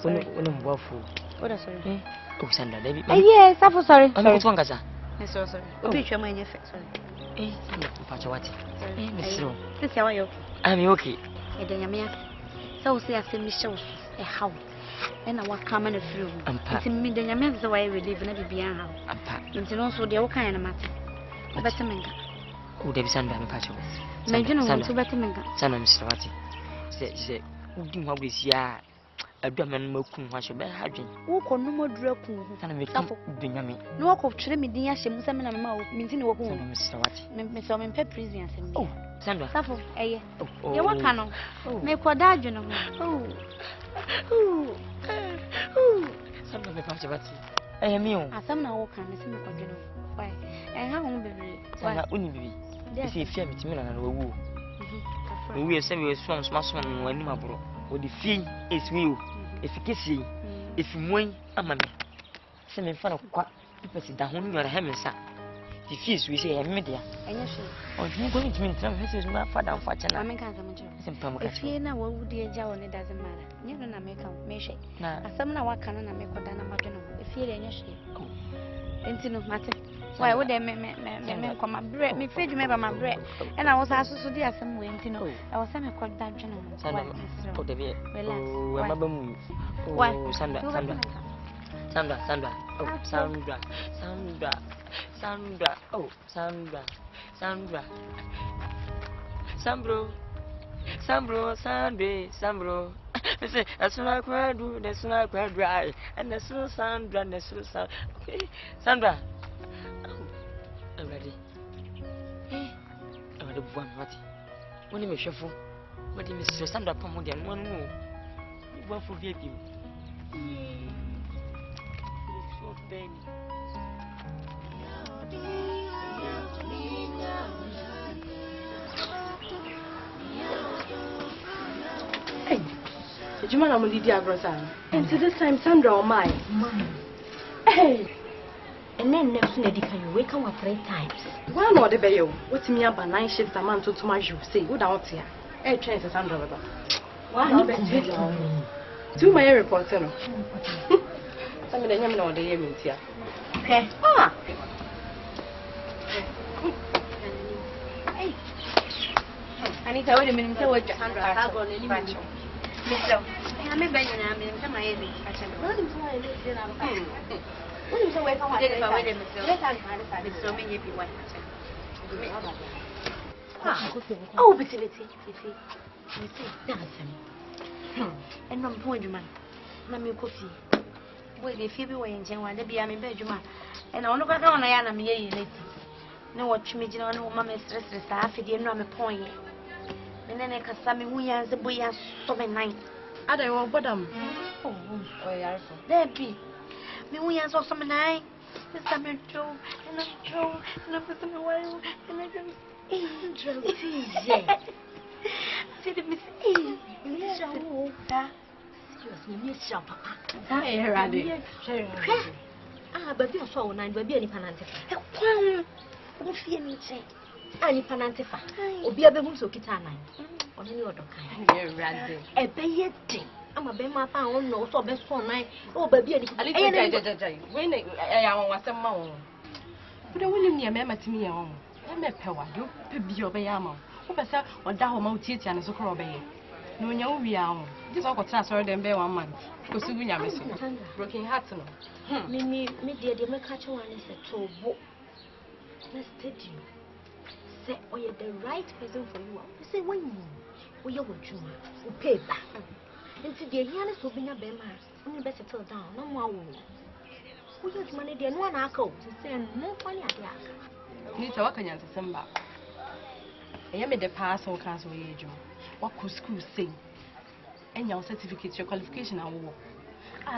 When I'm waffle. What is it? Oh, Sandra, David. Yes, I'm sorry. I'm not one gaza. I'm so sorry. Oh, picture my effect. Sorry. Eh, patch what? Eh, Miss Room. This is how you. I'm okay. I don't know. So, say, I send me shows a house. And I was coming through. I'm packing me, then I meant the way we live in a beer house. I'm packing. And also the kind of matter. Better menga. Oh, there is Sandra and Pacho. Major, so better menga. Sana, Mr. Watty. Say, who do what is ya? A German mokum was your bad hygiene. Walk on no more drug, and make up Benjamin. No walk of Tremidia, she must have been a mouth, means in walk home, Mr. Watty. Miss Omen Pepperies and oh, Sandra. Suffer, eh? Oh, you walk on. Make what dad, you know. Oh. Sandra, me patch about it. I am you. I some now walk on the same continent. Why? And how won't be? Sandra, only be. Yes, if you have it, and woo. We are saying swans, Masson, when my bro. Or the fee is will. If you kiss you, if you win, I'm a man. Send me fun of quack. People sit down your hammer, sir. The fees we say a media. And yes, or you going to mean some faces, my father, for China. If you know what would you do, it doesn't matter. You don't make a measure. Now, some now can I make what done about if you're in your shape. Oh, and no matter. Why would they come my bread? Me feed me by my bread. And I was asked to do some way, you know. I was semi called that general. Oh, the beer. Remember move. Why, Sandra. Oh, Sandra. Oh, Sandra. Sambro. I say, as soon as I cried, that's soon I cried dry. And as soon as Sandra, Sandra. I'm ready. I'm ready. What? When you shuffle, what do you miss? Sandra Pomodian, one more. One for VIP. So big. Jumana Mulidi Agrosan. And to this time, Sandra or mine. Hey! And then next lady can you wake up 3 times? One or the bayo. What's me up 9 shifts a month to my you say, good out here. Hey, chance Sandra. One to my report. Some of the young know the year here. Okay. I need to wait a minute. What Sandra? I'll go in the Mister, I'm a baby and I'm in my head. What is my name? What is the way from my head? Let so many people. Oh, but it's dancing. And no point, man. Mammy coffee. Well, if you be waiting, one day I'm in bedroom. And I don't know I am here. No, what you made on mamma's stress, I feel you know my point. And then I can summon who has a boy as so many nights. I don't want bottom. Oh, there be. Me, we have so many nights. The summer drove, and I drove, and I put them away, and I drove. I said, Miss E. Miss Papa. Hey, Randy. But you're so nice, baby, any panante. What fear me, say? Any panantifa. Or be a baboon so kitana. Or any other kind. Randy. A bay. I'm a bema found no so best for night. Oh, baby, when I was some more. But I will near Mamma to me. I met Pewa, you be your bayamo. Who was that or down Mount and a soccer bay? No, no, we are. This all got transferred and bear 1 month. Because we are missing. Broken hearts. Me, dear, the catch one is a toe. Let's take you. Say, oh, you're the right person for you. Say, when you are what you pay back. And today, he has to be a bear. Only better settle down. No more. Who has money? Then 1 hour to say no funny at the hour. Need to work on your December. I made the pass or cancel age. What could school say? And your certificate, your qualification, and war.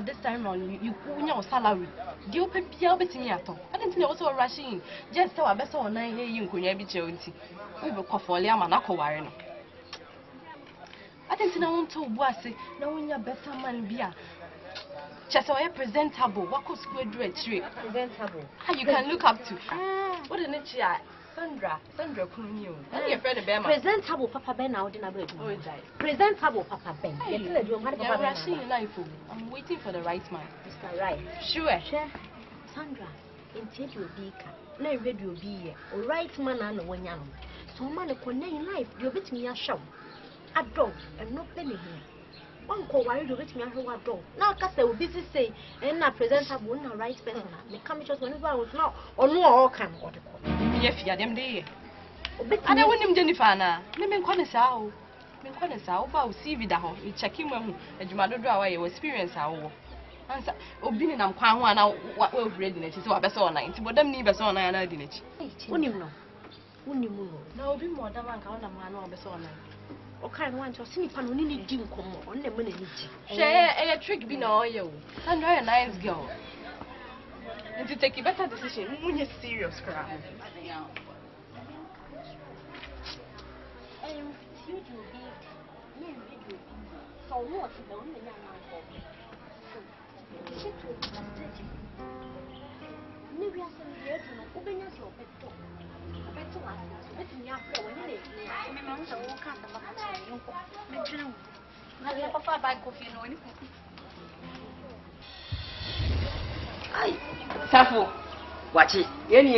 This time on you your salary. Do you pay your betting at all? I didn't know also rushing. Just so I best on 9 here you could be jonesy. We will call for Liam and Uncle Warren. I didn't know to was it, knowing your better man be a just so presentable. What could school do a tree? Presentable. How you can look up to? What an itchy Sandra Kunyu. And your friend Bema. Presentable Papa Ben out in a bed. Presentable Papa Ben. I'm waiting for the right man. Mr. Right. Sure. Sandra, instead you'll be no radio be a right man and one young. So man a in life, you'll bet me a show. A dog and no penny here. One call while you bet me a dog. Now, Castle will busy say, and not presentable, not right person. They come just whenever I was not or no all can or the call. Yes, you are them day. I don't want him, Jennifer. Let me call us out. About see Vidaho, we check him when you might draw away your experience. Our answer, Obin and Kwan, what we're reading it is our best all night, but them neither saw I didn't it. When you know, now be more than 1 count of man or best all night. O kind want to see Panoni Jim come on the money. Share a trick be no you. Sandra, a nice girl. And to take a better decision when you're serious, crap. So what the only young man for me? Maybe I said, yes, open your shop at all. I bet to us, let me up there when it is. My mom's a walk out of the I have a far by coffee, no anything. Safo, watch it. Yenny,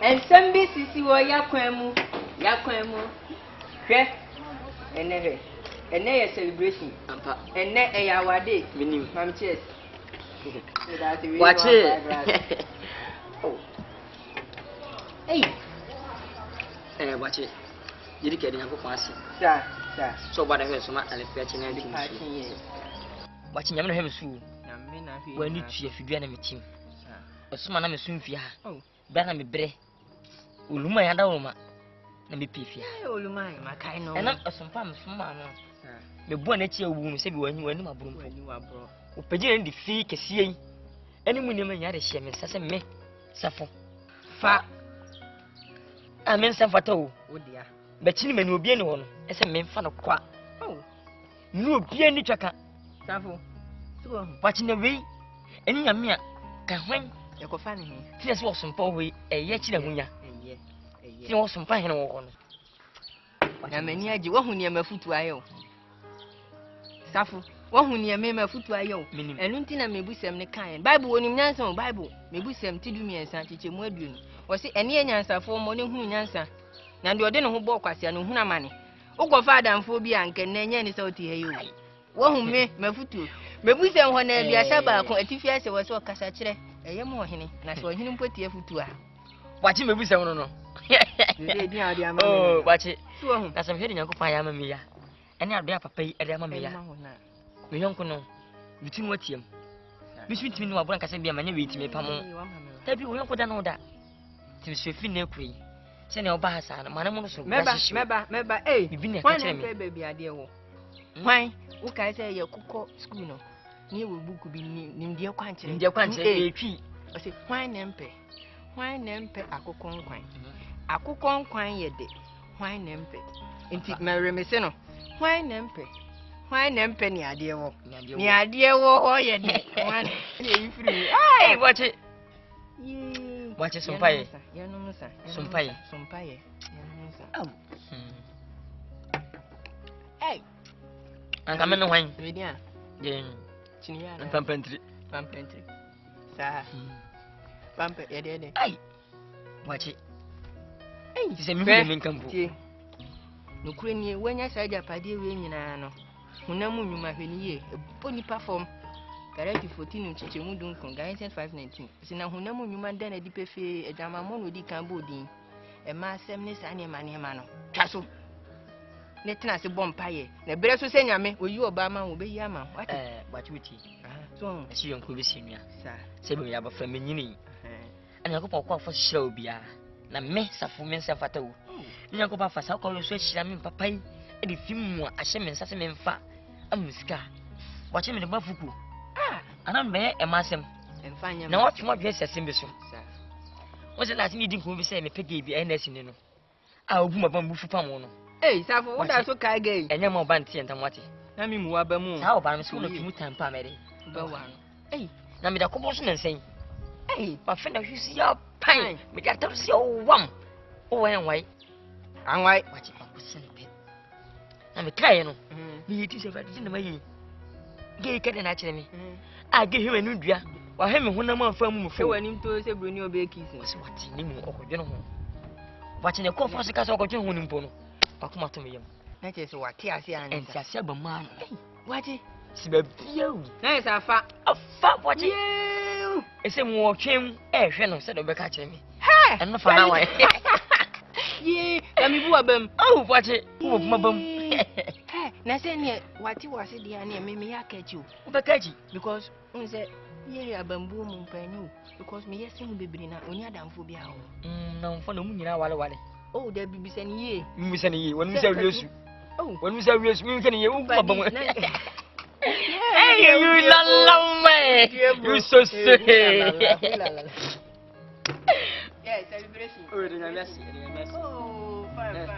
and some business you are Yaquemu. And never. And never celebration. And never a hour day. Mam cheers. Watch it. Oh. Hey, watch it. You didn't get in a fancy. Sir. So, what I heard so much and it's fetching everything. Watching your him soon. When you see if you do any team. A summer I'm a soon for her. Better me bre. Uluma and Alma. Let me pay for you. My kind of. And I'm a some farmers from Mamma. The one at your womb said when you were in my broom when you are brought. Opedian the fee can see any woman had a shame and says a me. Suffer. Fa. I mean, some photo. Oh, dear. But Chinaman will be anyone as a man fan of quack. Oh, no bia ni twaka safo so wachi na wei eni nyame a ka hwan e ko fa ne he ti se wo sompa we eye chi na hunya ti wo sompa he na wo ko no na mani agi wo hu ne mafutu ayo safo wo hu ne me mafutu ayo enu nti na mebusem ne kan bible wonim nyansa o bible mebusem ti du miensa chiche mu aduonu wo se ene ye nyansafo mo ne hu nyansa na de ode ne ho bo kwase no hu na mane ugo fa adamfo bi anke na enye ni sauti he yo wo hu me mafutu mebusem ho na aduasa ba ko atifi ase wo se o kasa kire eye mo hene na so hene mpoti afutu a wachi mebusem no no oh wachi na sam hedi nyankopon ya ma me ya ene ado ya papa yi ade ma me ya me yonko no bitim watiem biswitimi no abura nkasa bia manya wetimi pamo tabi wo yonko da no da tim sofi na ekui se ne oba hasa na mana mo so meba bibi ne ka kire me baby ade wo hwan wo kai se ye kokọ school no ni we buku bi nimde kwankire etwi o se hwan na mpe akokọ nkwan akokọ nkwan ye de hwan na mpe nti meremese no hwan na mpe ni ade wo ho ye de hwan na yifiri ai wache wache sumpaye ya no musa sumpaye ya no musa anka men hwan media je chiniya na pampentri sa pampe ya de ai wache ti se mi hu me nkampo no kure ni wanya sa japade we nyina no hunamu nyuma hweniye boni perform karati 14 chiche mu dun kon gain 519 sina hunamu nyuma da na di pefe ejama mo no di kan bodin e ma asem ne sa ne ma no twaso ne tena se bompaye na bere so se nyame oyi oba ma wo be yi ama wachi witi so e si yonko be sinua sa se be ya ba fa menyini ana ko pokwa fo hira obia na me safo me nsa fata wo nyanko ba fa sa ko so hira me papai e di fimu a hye me nsa se me mfa amuska wachi me de bafuku ana me e masem emfanya na wachi mo dwe sesem be so wo se lati ni di ko be se me pege bi ns ni no a ogu maba mbufu pam no safo wo da so kai gai enye mo ba ntie ntam wate na mi mu aba mu sa oba me so no tumu tampa mere ba wa no na me da ko bo so nsen ma fenda hwisi ya pan me da tar si o wam o wen wai anwai wachi pa ko sempe na me kai no me yiti se fa di na mayi ge kede na kire me a ge hewe nu dua wa he me honam afa mu fo wani mto se broni obe kisi wasi wati ni mu okodwe no ho wachi ne ko fo se ka so okodwe ho ni mpo no akoma to me yam na che se wati ase an enti ase aba ma wachi si ba biau na se afa wachi ese mu otwem hwe no se do be ka kire me eno fa fa na wa ye kami bu abam oh wache wo buma bam na se ne wati wase dia ne me ya kachi o be kachi because on say ye abambu mu mpani because me yesi mu bebiri na oni adamfo bia ho na mfo na mu nyina wale oh da bibisa ni ye bibisa ni ye wonu se wiesu oh wonu se wiesu mi nke ni ye wo buma bam hey you love me you so sweet yeah celebration oh de na merci oh fine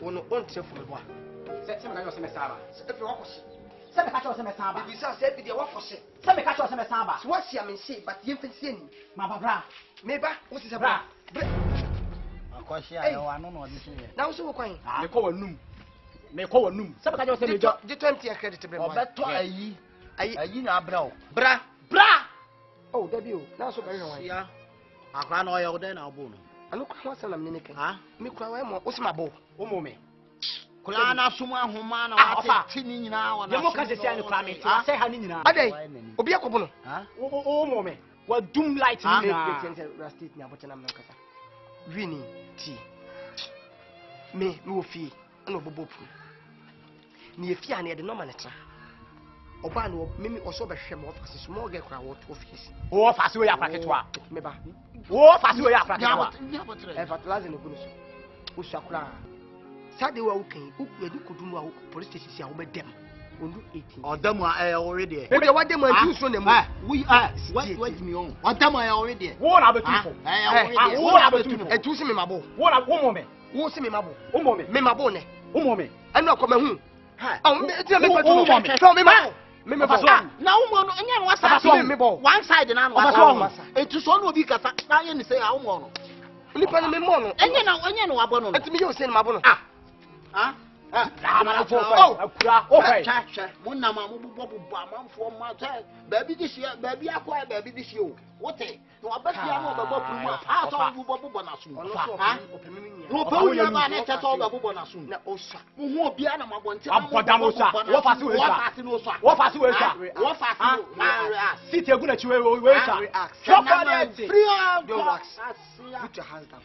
Wono on tsefu me boa. Se me ka yo se me saba. Se fi wakosi. Se me ka yo se me saba. Bi sa se bi de wafosi. Se me ka yo se me saba. So wasi am nse but ye mfa nse ni. Ma babra. Me ba, wo si se bra. Akoshi ayo anu no odi se. Na wo so wo kwan. Me ko wanum. Se me ka yo se me jo. Di 20 credit bre mo. Obeto ayi na abra o. Bra. Oh, Debbie, now so very well. Yeah. Akra na oyo de na obo no. Anu kwa wasa na mnene kan. Ha? Me kwa wa mo, o se mabo. O mo me. Kula na sumu ahoma na wa ti ni nyina wa na. Ye mo ka se sia ni kra me ti wa se ha ni nyina. Adai. Obi akobo no. Ha? O mo me. Wa doom light ni na. Ra state ni aboche na me kasa. Wini ti. Me wo fi. Na obobo pu. ni efi ane de no ma ne tra oba no mimi oso be hwe mo office small girl kra what office o office we ya praketwa me ba o office we ya praketwa fertilizer no kunu so o swakra sade wa ukan edu kodum wa police station si a wo be dem ondu 18 odam a already we dey what dem and so na mu we wait me on odam a already wo na betufo wo na betufo etu si me mabo wo na wo mo me wo si me mabo me mabo ne wo mo me anu akoma hu ti me patu so me mabo me mabo na wo mo no enya no wasa so me bo one side na no wasa etu so no obi kasa na ye ni say a wo mo no nipa no me mo no enya no wabo no enti me yo say mabo no akura okay mon na ma mo bubo amanfo ma say baby this year baby akwa baby this year wote no abasia no babo pruma a so bubo na so no pa wo ya ma na ta so babo na so na osa mo hu obi ana ma bonte aboda mo sa wo fa si we sa wo fa si we sa wo fa si sit egu na chiwe we sa free don't relax put your hands down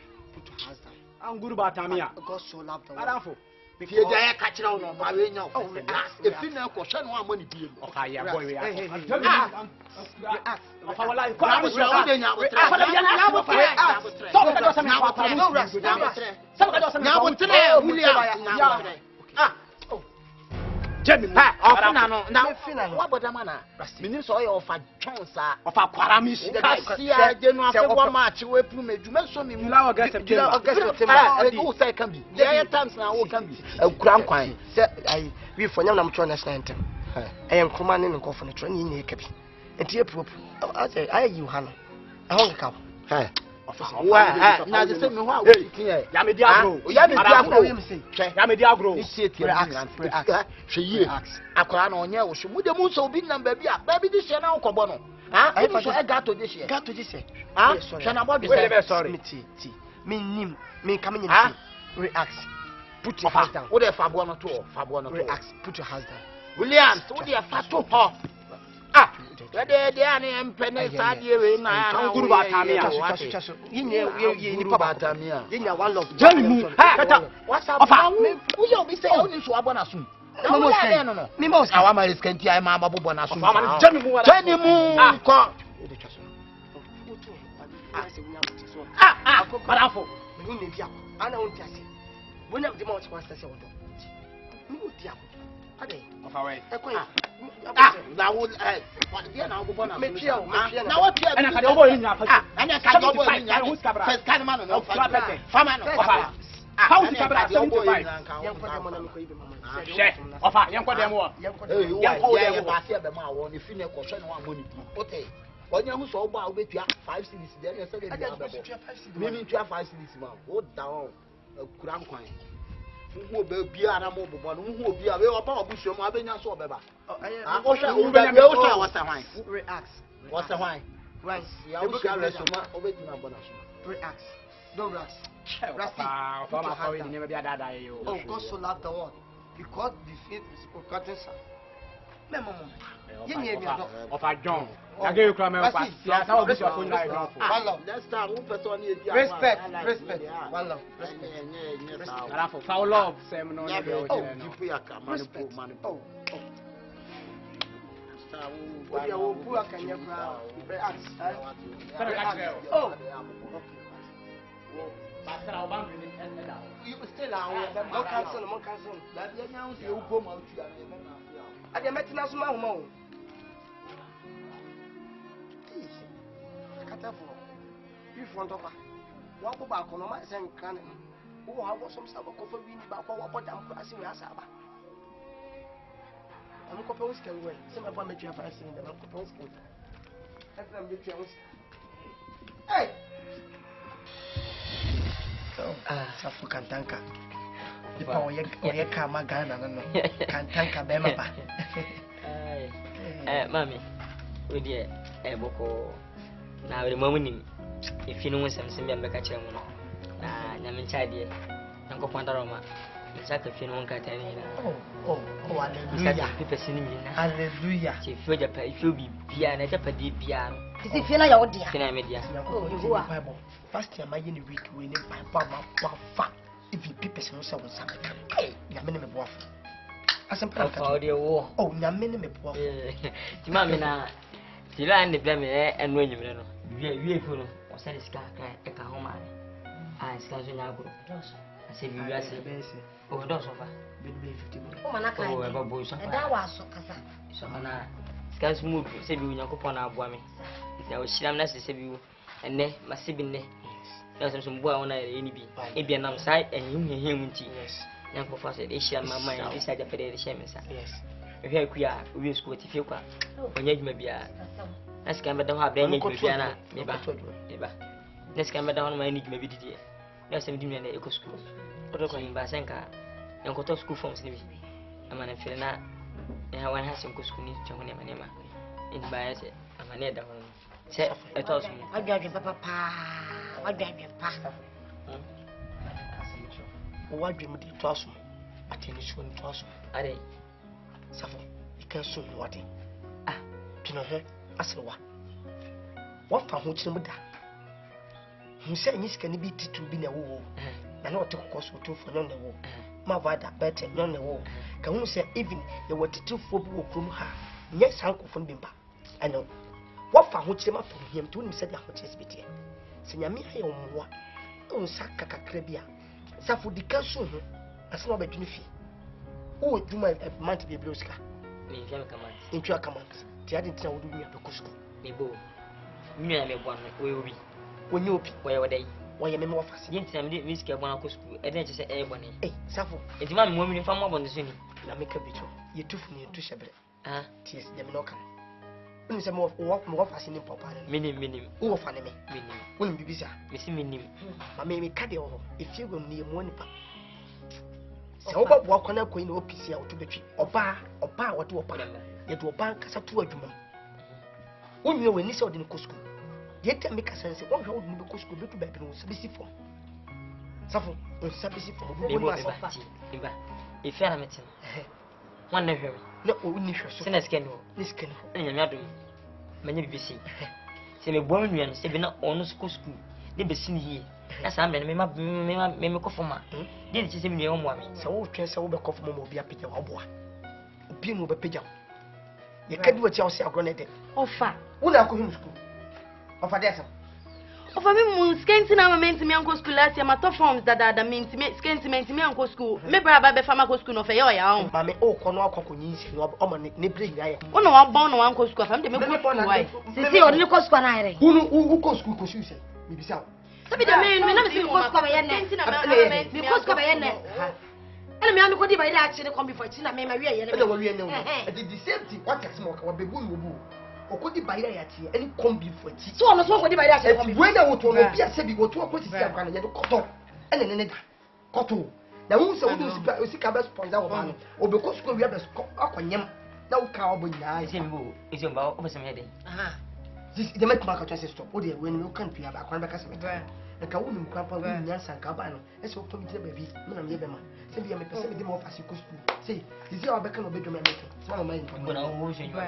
anguru batamia God so loved the world Fie dia ka kira no ma we nya efi na ko hwe no amani bie o fa ya boy we o fa wala ko abu sha o de nya bo tre so ka do sa me ko tra no rest so ka do sa me nya bo tre William nya bo tre Jemi ha ofina no na wa bodama na minim so o fa chonsa o fa kwara mi si kasia je no afebwa match we pu medume so mi mu la August September o say can be there times na o can be akura nkwan se ai we for nyam na mtro national anthem eh nkoma ne nkofo ne tro ne nyine ka bi enti e prop ai you hano e ho nka ha wa na de se me ho a wo tiye ya me di agro ya me di agro ya me di agro ni se tie hwe yie akora na onye wo so mu de mu so obi na baby this year na ukobo no ha e so e gato this year ha hwe na bodu say sorry me nim me kam nyina relax put your hands down wo de fa bo no to relax put your hands down William wo de fa to ho de ani empene sadie we na anguru batamia yinya batamia yinya one love Jemi mu kata whatsapp wo yo bi say oni so abona so no me mo ska awa ma riskanti ai ma bobo na so Jemi mu ko barafo me ne bia ana won ti ase wonya de ma wo ase wodo me o ti ako ade of our way na wo dia na bobo na me pia na wo pia ana ka de obo yin afa ana ka de obo yin first kan man no fama no how to cabra 75 yanko de mo na ko ibe mama she ofa yanko de mo yanko de mo ba se be ma wo ni fi ne ko hwe no amoni bi ote onye hu so ogba obetua 5 series de na se de bia bebo mimi tua 5 series ma o down kura nkwan wo be bia na mo bobo no wo bia we oba obusuo mo abenya so obeba o hwe o be o hwe wasa hwan relax wasa hwan right ya o hwe reso ma obedi na bona so relax don't relax oh God so loved the world because the faith is forgotten son me mama yenye mi ado of a John age you come kwa sia sa obi so ko nyai don one love next time one person e dia respect one love Rafo foul love sem no ne be o jere no you aka man po Odia wo pu akanya kra relax Pastor Obambi ni eda you still are mo cancel da bia nya ho se u ko ma utua na e na ade metina so ma ho ma o kata fo bi fo ntofa wa ko ba ko no ma se nkan ne wo ha wo som sa ba ko fa wi ni ba ko wa bodam ko asi we asa ba am ko fa wo skan we se ma ba me tua fa asi ni da ko fa wo skan asa me tua wo hey safu kantanka ipa oye kama Ghana no kantanka be mapa mami odi boko na we mamu nim efi no nsem sem bia mbeka kire mu no na nyame nchade nko kwanda roma nchaka fi no nka tani na hallelujah pipe sini mi na hallelujah ti fi oja pa ifi obi bia na ja pa di bia no ti fi na ya odia fi na me dia bible first time I in the week we need bible ma fa if you pipe sino se won sabe kan nyame ne me boafo Asempa ka o de wo oh nyame ne mepo ti ma me na ti la ne bla me enu enyimre no wie fu no o se ska ka ho ma ska zo nya agro ase bi wi ase o do so fa be 50 o mana ka o ba bo so fa da wa so kasa so mana ska smooth se bi nya kopon na aboa me ti o shiram na se bi enne masibi ne yes so mbo a wona ere ni bi e bi nam sai enyim hehemu nti yes yanko fa se de shia mama ya bisa ja pede de shia me sa yes ehwe akuya owie school ti fie kwa onya djuma bia na sika me da ho abra nya djuma bia na me ba na sika me da ho na ma ni djuma bi didi na se me dimi na eco school odo ko himba senka yanko to school forms ni bi ama na fere na ya wan ha sem ko school ni chongo ne manema in ba ya se ama ne da ho se etos mu adwadwe papa adwadwe pa wadwe mu di to aso ateni so ni to aso are safo ikan so ni wade pino ho asewa wafa ho kire mu da hu se nyi sika ni bi titu bi na wo na na ote kokoso to fo nyon na wo ma vada bete nyon na wo ka hu se even ye watitu fo bi wo krum ha nye sankofo bi mba ano wafa ho kire ma fo hiem to ni se da ho kire sibitie se nyame aye omwa on saka kakra bia safo di kanso ho asema ba dwene fi o dwuma month bi blosika ni fiam command intwa command ti ade ntina wodu nua be kusko me bo nua me bo no we obi wonye obi we wodai woye me wafase yintina me mi sika bo na kusko e den che e bo ne safo etima me mo mi fa mo bo nso ni na me ka bicho ye tufu ni tu shebre ti es dem no kan unu se mo wafase ni papa ne minim wo fa ne me minim wonu bibisa me si minim ma me ka de ho efie gwam ni ye mo nipa se wo babo akwana koyi na opisi a wotu betwi oba wotu opa ye do oba kasa tu adwuma wonwe wani se odin kosko ye ta me kasa nse wonwe odin be kosko betu ba bi no sabisi fo safo on sabisi fo bo bo ba efia na metin wan na hwem na o ni hwe so sina scan ho ni scan ho enya me adom manya bibisi se me bo nua no se bi na onu kosko de be sin hie na sa ambe me kofoma de ti se me nua mo ame se wo twen se wo be kofoma mo bia pija wo boa obi no be pija ye kadi wo tia wo se agro na de ofa wo na ko him school ofa de asa ofa me mun skenti na moment me anko school last year ma to forms da mint me skenti me anko school me bra ba be fama ko school no fe yo ya on ma me o ko no akoko nyi nsi no o ma ne bre nya ye wo no wa bon no anko school fa me de me ko school why sisi o ni ko school na ere hu ko school ko su se mi bisa sabi de me na me si ko school ba ye ne mi ko school ba ye ne ele me am ko di ba ile a chire come before china me ma wi ye ne ele wo wi ne the same thing what is mo ka wa bebu no bu okodi ba ile ya tie any come before chi so no so ko di ba ile a chire come before we na wo to no bia se bi wo to ko sisi akwa na ye do koto ele ne da koto na hu se wo do sika be sponsor wo ba no obe ko school wi be akonyem na wo ka obo nyina ese mba o pese me de this the make market just stop o de when you can pia akwa be ka se meta na ka wonu nkwa pa wonu nyansa nka ba no ese wo to mi tire ba bi me na me be ma se bi me pese me de mo fasi ko school say this year obeka no be dwuma me so na mai ko na wo so nyo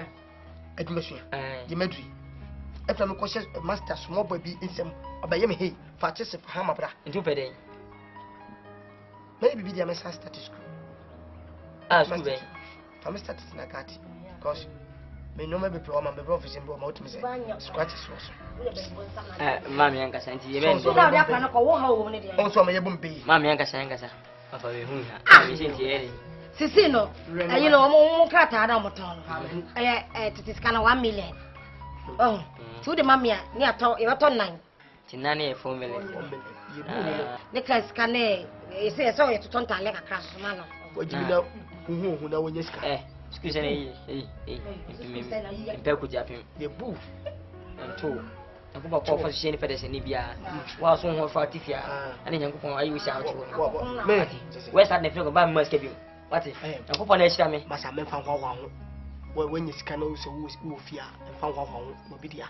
education the medri after me conscious master small boy bi insem obaye me hey fa chese fa hama bra ntu pede me bi dia me start school school be fa me start na kati because me no me be pro ma be office mbo ma otumi say scratch so mami yanka santi ye ben so da dia plan ko wo ha wo ne dia on so me ye bum be mami yanka sanka afa we hu ha me senti ere sisi no ayi no mo krata na mo ton titi scan 1 million oh tu de mamia ni ato e bato 9 tinane e 4 million ne ka scan e se so e tuton ta le ka crash ma no wajibina hu na wonye sika excuse me mpe ku japim ye bu anto akuba ko fa sheni fede se ni bia wa so ho fa tifia ani nyankopon ayi wo sha wo me we start na feel go ba mo escape what if nyankopon na ehira me masa me fa hwa ho when you scan no so wo fia fa hwa ho no bidia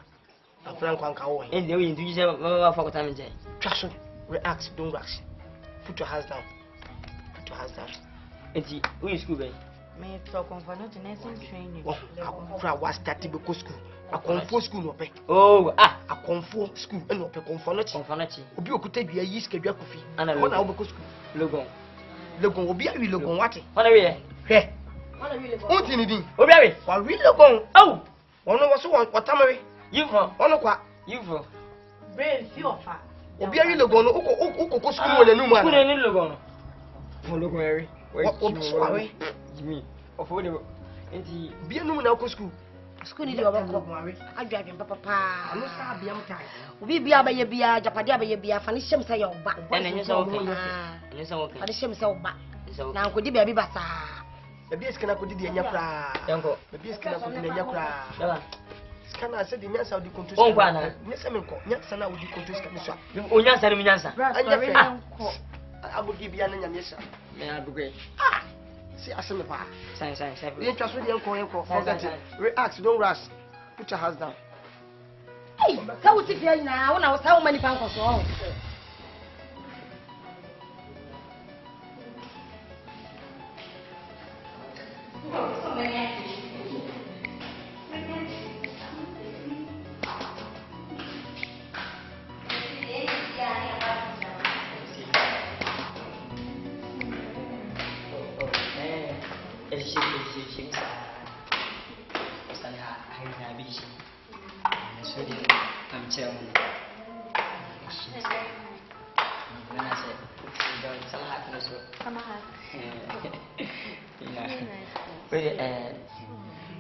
afran kwan ka wo en de we ndu je ma fa ko ta me je twa so relax don't rush put your hands down enti we school be me to confirm no nursing training akura wa start be ko school akonfo school no pe akonfo school no pe konfo no chi obi okuta dua yi skedua kofi ona wo na wo be ko school logon obi awi logon wate ona we he What's in it? Obiari. Wa really go. Oh. Ono was what tamare. You for. Ono kwa. You for. Brain si ofa. Obiari logo no uko school na numu ana. School ni logo no. Mo logo eri. Obi Jimmy. Ofo de enti bia numu na uko school. School ni oba ko adwadwen papa anu sa bia mtai obi bia ba ye bia japade ba ye bia fa ne hyem sa ye oba enye sa okay enye sa okay fa ne hyem sa oba na nkodi bia bi basa bia skana kodi di enya kra yanko bia skana kodi di enya kra daba skana se di nyansa odi control on kwa na nyesa menko nyasa na odi control skana so o nyansa ni nyansa anya fe yanko abudi bia na nyamesa me abuge see asem pa sai we trust with yanko forget it react don't rush put your hands down hey ka wuti fi na wona sa wo mani pa nko so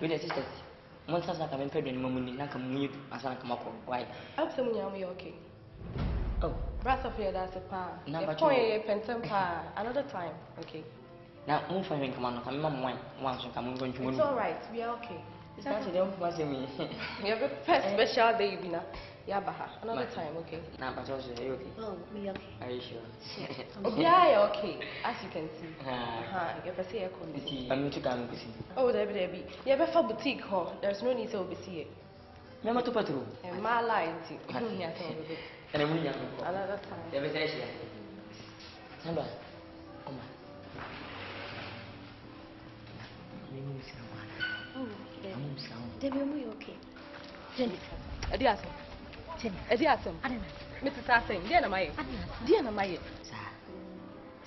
With sisters, monsters are coming pregnant, Mamuni, Nakamu, Asana Kamako. Why? I'm saying you're okay. Oh, Brass of your that's a pa. Number two. Pentam pa. Another time, okay. Now, move for him, come on, come on, once you come on to it's alright, we are okay. It's not to me. You have a special day, Bina. Yabaha. Another time, okay. Now, but also, are you okay? Oh, me okay. Are you sure? Yeah, you're okay. As you can see. You have a see a quality. I'm to come to see. Oh, there be. You have a full boutique, huh? There's no need to oversee it. Remember to patrol. And my line, and I'm willing another time. There is Asia. Samba. Oh, Debbie, are you okay? Jenny. Adiasom. Adiasom. Mrs. Sassing, dear Namay. Dear Namay.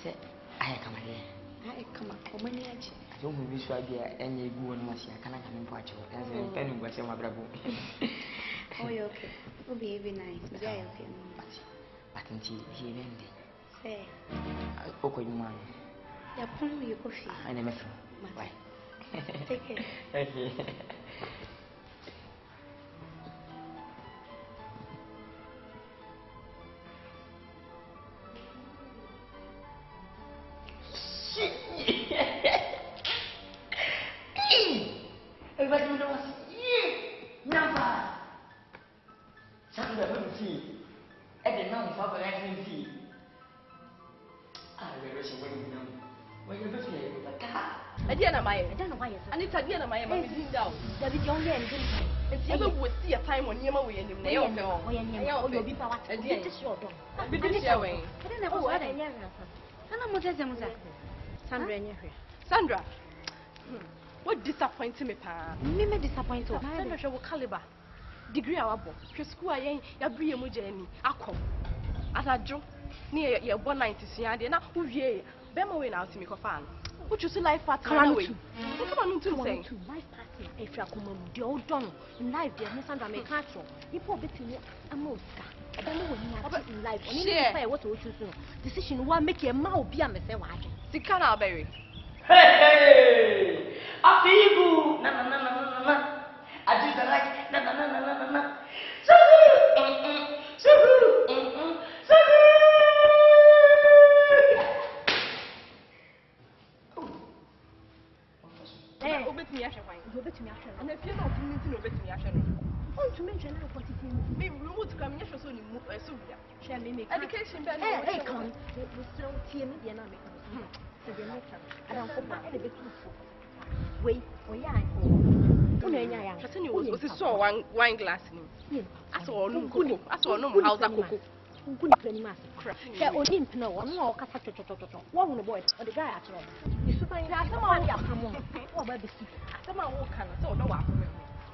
Say, I come here. I come up for many ages. I don't wish I be any good one. I cannot come in for you. As a penny was my bravo. Oh, you're okay. Will be very nice. But I okay. But until he ended. Say, okay, you man. You're pouring your coffee. I never feel. Bye. Take care. Thank you. Everybody knows. Number. Something that we see. At the number of our see. I will rush away with them. When you're busy, you will car. I don't know why. And it's a dear my down. There is only and you ever would see a time when you're away and you know. You'll be power. And this is your dog. I've been showing. I don't know what I am. Sandra. What disappoints me, Pa? Me disappointed. Sandra show caliber. Degree our book. Your school, I ain't your brie mujeni. Aqua. As I drew near your 190 Sian, now who ye? Bema win out to me, Kofan. What you see life party? Come on, to say. Life party. If you come on, the old Donald in life, dear Miss Sandra may catch you. You poor bit in a most. I don't know when you have in life. Only what you choose. Decision one make your mouth be a mess. The canal berry. Hey! I feel good. No. I just like no. So good. So good. So good. Hey, obey me, Asha. Obey me, Asha. And if you're not doing it, obey me, Asha. Want to mention now for teaching me remote come here so you move so share me make education better. Hey, come. We still team me the na make. So the make. I don't come back the bit too. Wait, yeah. I tell you, was saw wine glass in. I saw no cocoa. I saw no house of cocoa. Good penny mass. Share on him no one more cassa. One the boy or the guy at all. You super in that someone come on. What about the someone who can so no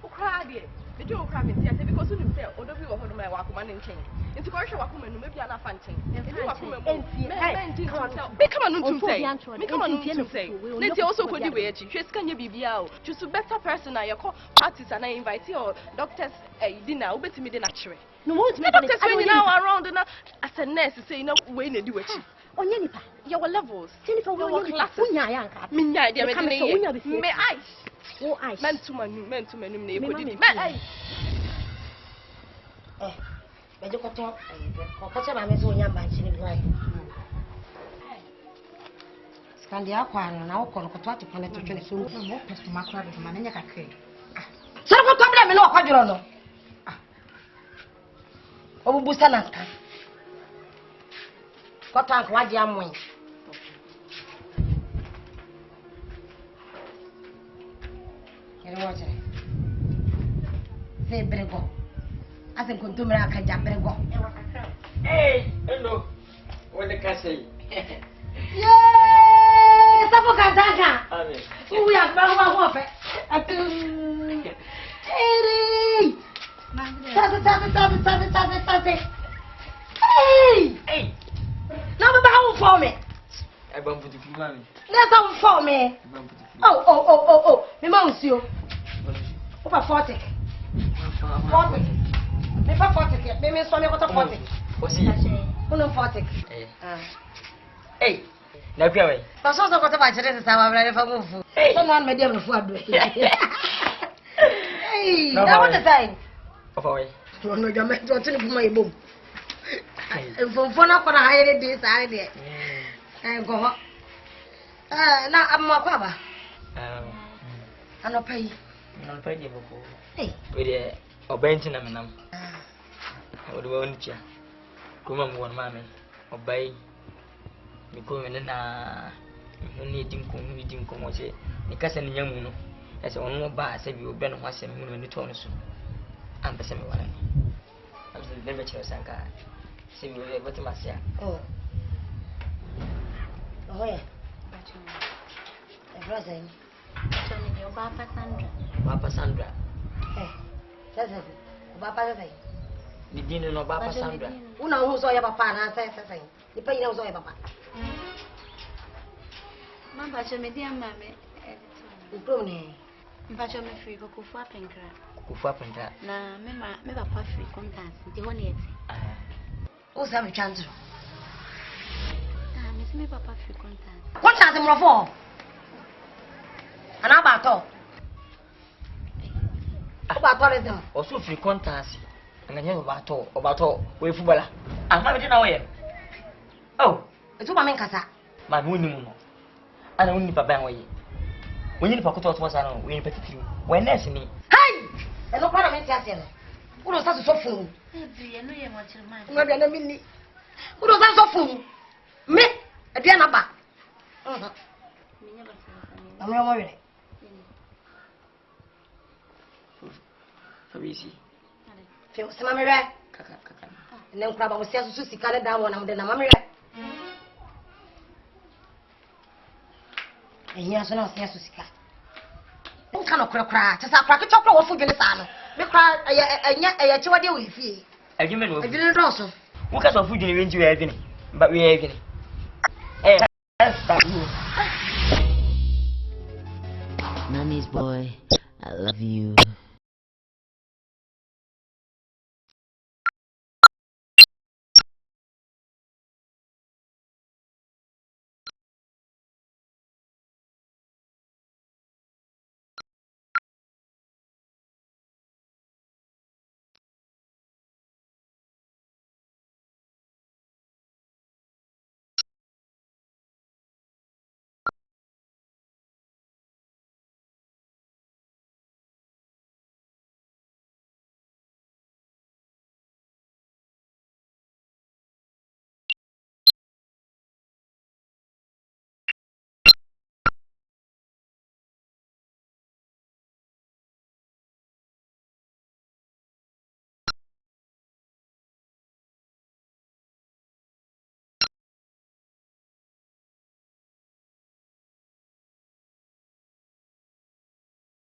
Ukrade. Me do Ukrade me say because you say odo bi wo ho no my wakoma ne nchen. Nti ko hwe wakoma nu me bia na fa nchen. Nti wakoma mu. Me come on to say. Me come on to say. Let you also kodi we echi. Hwe sika nya bibia o. Choose better person na ye call parties and I invite your doctors dinner obetimi de na kire. No want me doctors when now around na as a nurse say na we na di wachi. Onye nipa. Your levels. Jennifer we onye nipa. Unya ya nka. Me nya dia me dey. Me eyes. Oh eyes. Men to manum na e kodi di. Me eyes. Beje koto ko che ba me so nya banchi ni boy. Skandi akwa no na ukọ koto atiko na twetwe so mo peso makra be ma nya kakre. So ko problem me no akwaduro no. Obubu sana nka. Koto anka waje amwen. Yere waje. Fe brego. Asen kontumra akaja brego. Hey, hello. What the castle? Yay! Sapo kazaka. Amen. Uya kwa kwa fe. Atu. Eri. Tate. Hey! Now me ba for me. I bump to the mami. Let's have for me. Oh. Me ma usio. Opa 40. 40. Me fa 40. Me so me ko 40. Osi. Uno 40. Hey. Na pia we. Paso so ko ta ba chere sa wa bra fa go fu. So no an me dem no fu ado. Hey, now what the time? Ofa we. No jame to tini buma ibom. Fonfona kwa na hayre de sa de. Go ho. Na amma kwa ba. Ano pay. No pay de boko. Hey. We de obenti na menam. Odo won tia. Kuma mu won mame. Obai. Mi ko me na ni dinko mo se. Ni kasa ni nyamu no. Ese onu ba se bi obe no ho asem mu no ni to no so. Am pese me wala. Am se bebe chiro sanka. Se bi we boti masia. Oh. Oh yeah. Brother. Tony de Papa Sandra. Papa Sandra. That's it. Papa Sandra. Ni dino no Papa Sandra. Una uzo ya papa na sai. Ni pa ina uzo ya papa. Mama cho me dia mame. Uprone. Mbacho me free ko kufu apenkra. Kufu apenkra. Na me papa free contact. Nti ho ne eti. O sa me chanzo. Me papa free contact. What has him for? Ana ba to. Ba to le dem. O so free contact. Anganya ba to we fubala. Ma be na wo ye. Oh, etu ma men kasa. Ma me woni mu no. Ana woni papa wo ye. Woni pa koto to no, we petitiri. We nurse ni. Hey! E no para men ti ase no. Uno sa so fun. E bi e no ye mo chiri man. Ngo bia na minni. Uno sa so fun. Me Adria na ba. Minya ba sa. Amra mo wele. Fabisi. Fe sama me re. Kaka. Ne nkura ba mo sia susu sika le da wo na mo de na ma me re. Ehia so na sia susu sika. Nka no kura. Tesa kura ke chokra wo fu dwene sa no. Me kura enya chiwade wo ifie. Adwene no. Adwene do so. Wo ka so fu dwene we nti we adwene. Ba we adwene. Mommy's boy, I love you.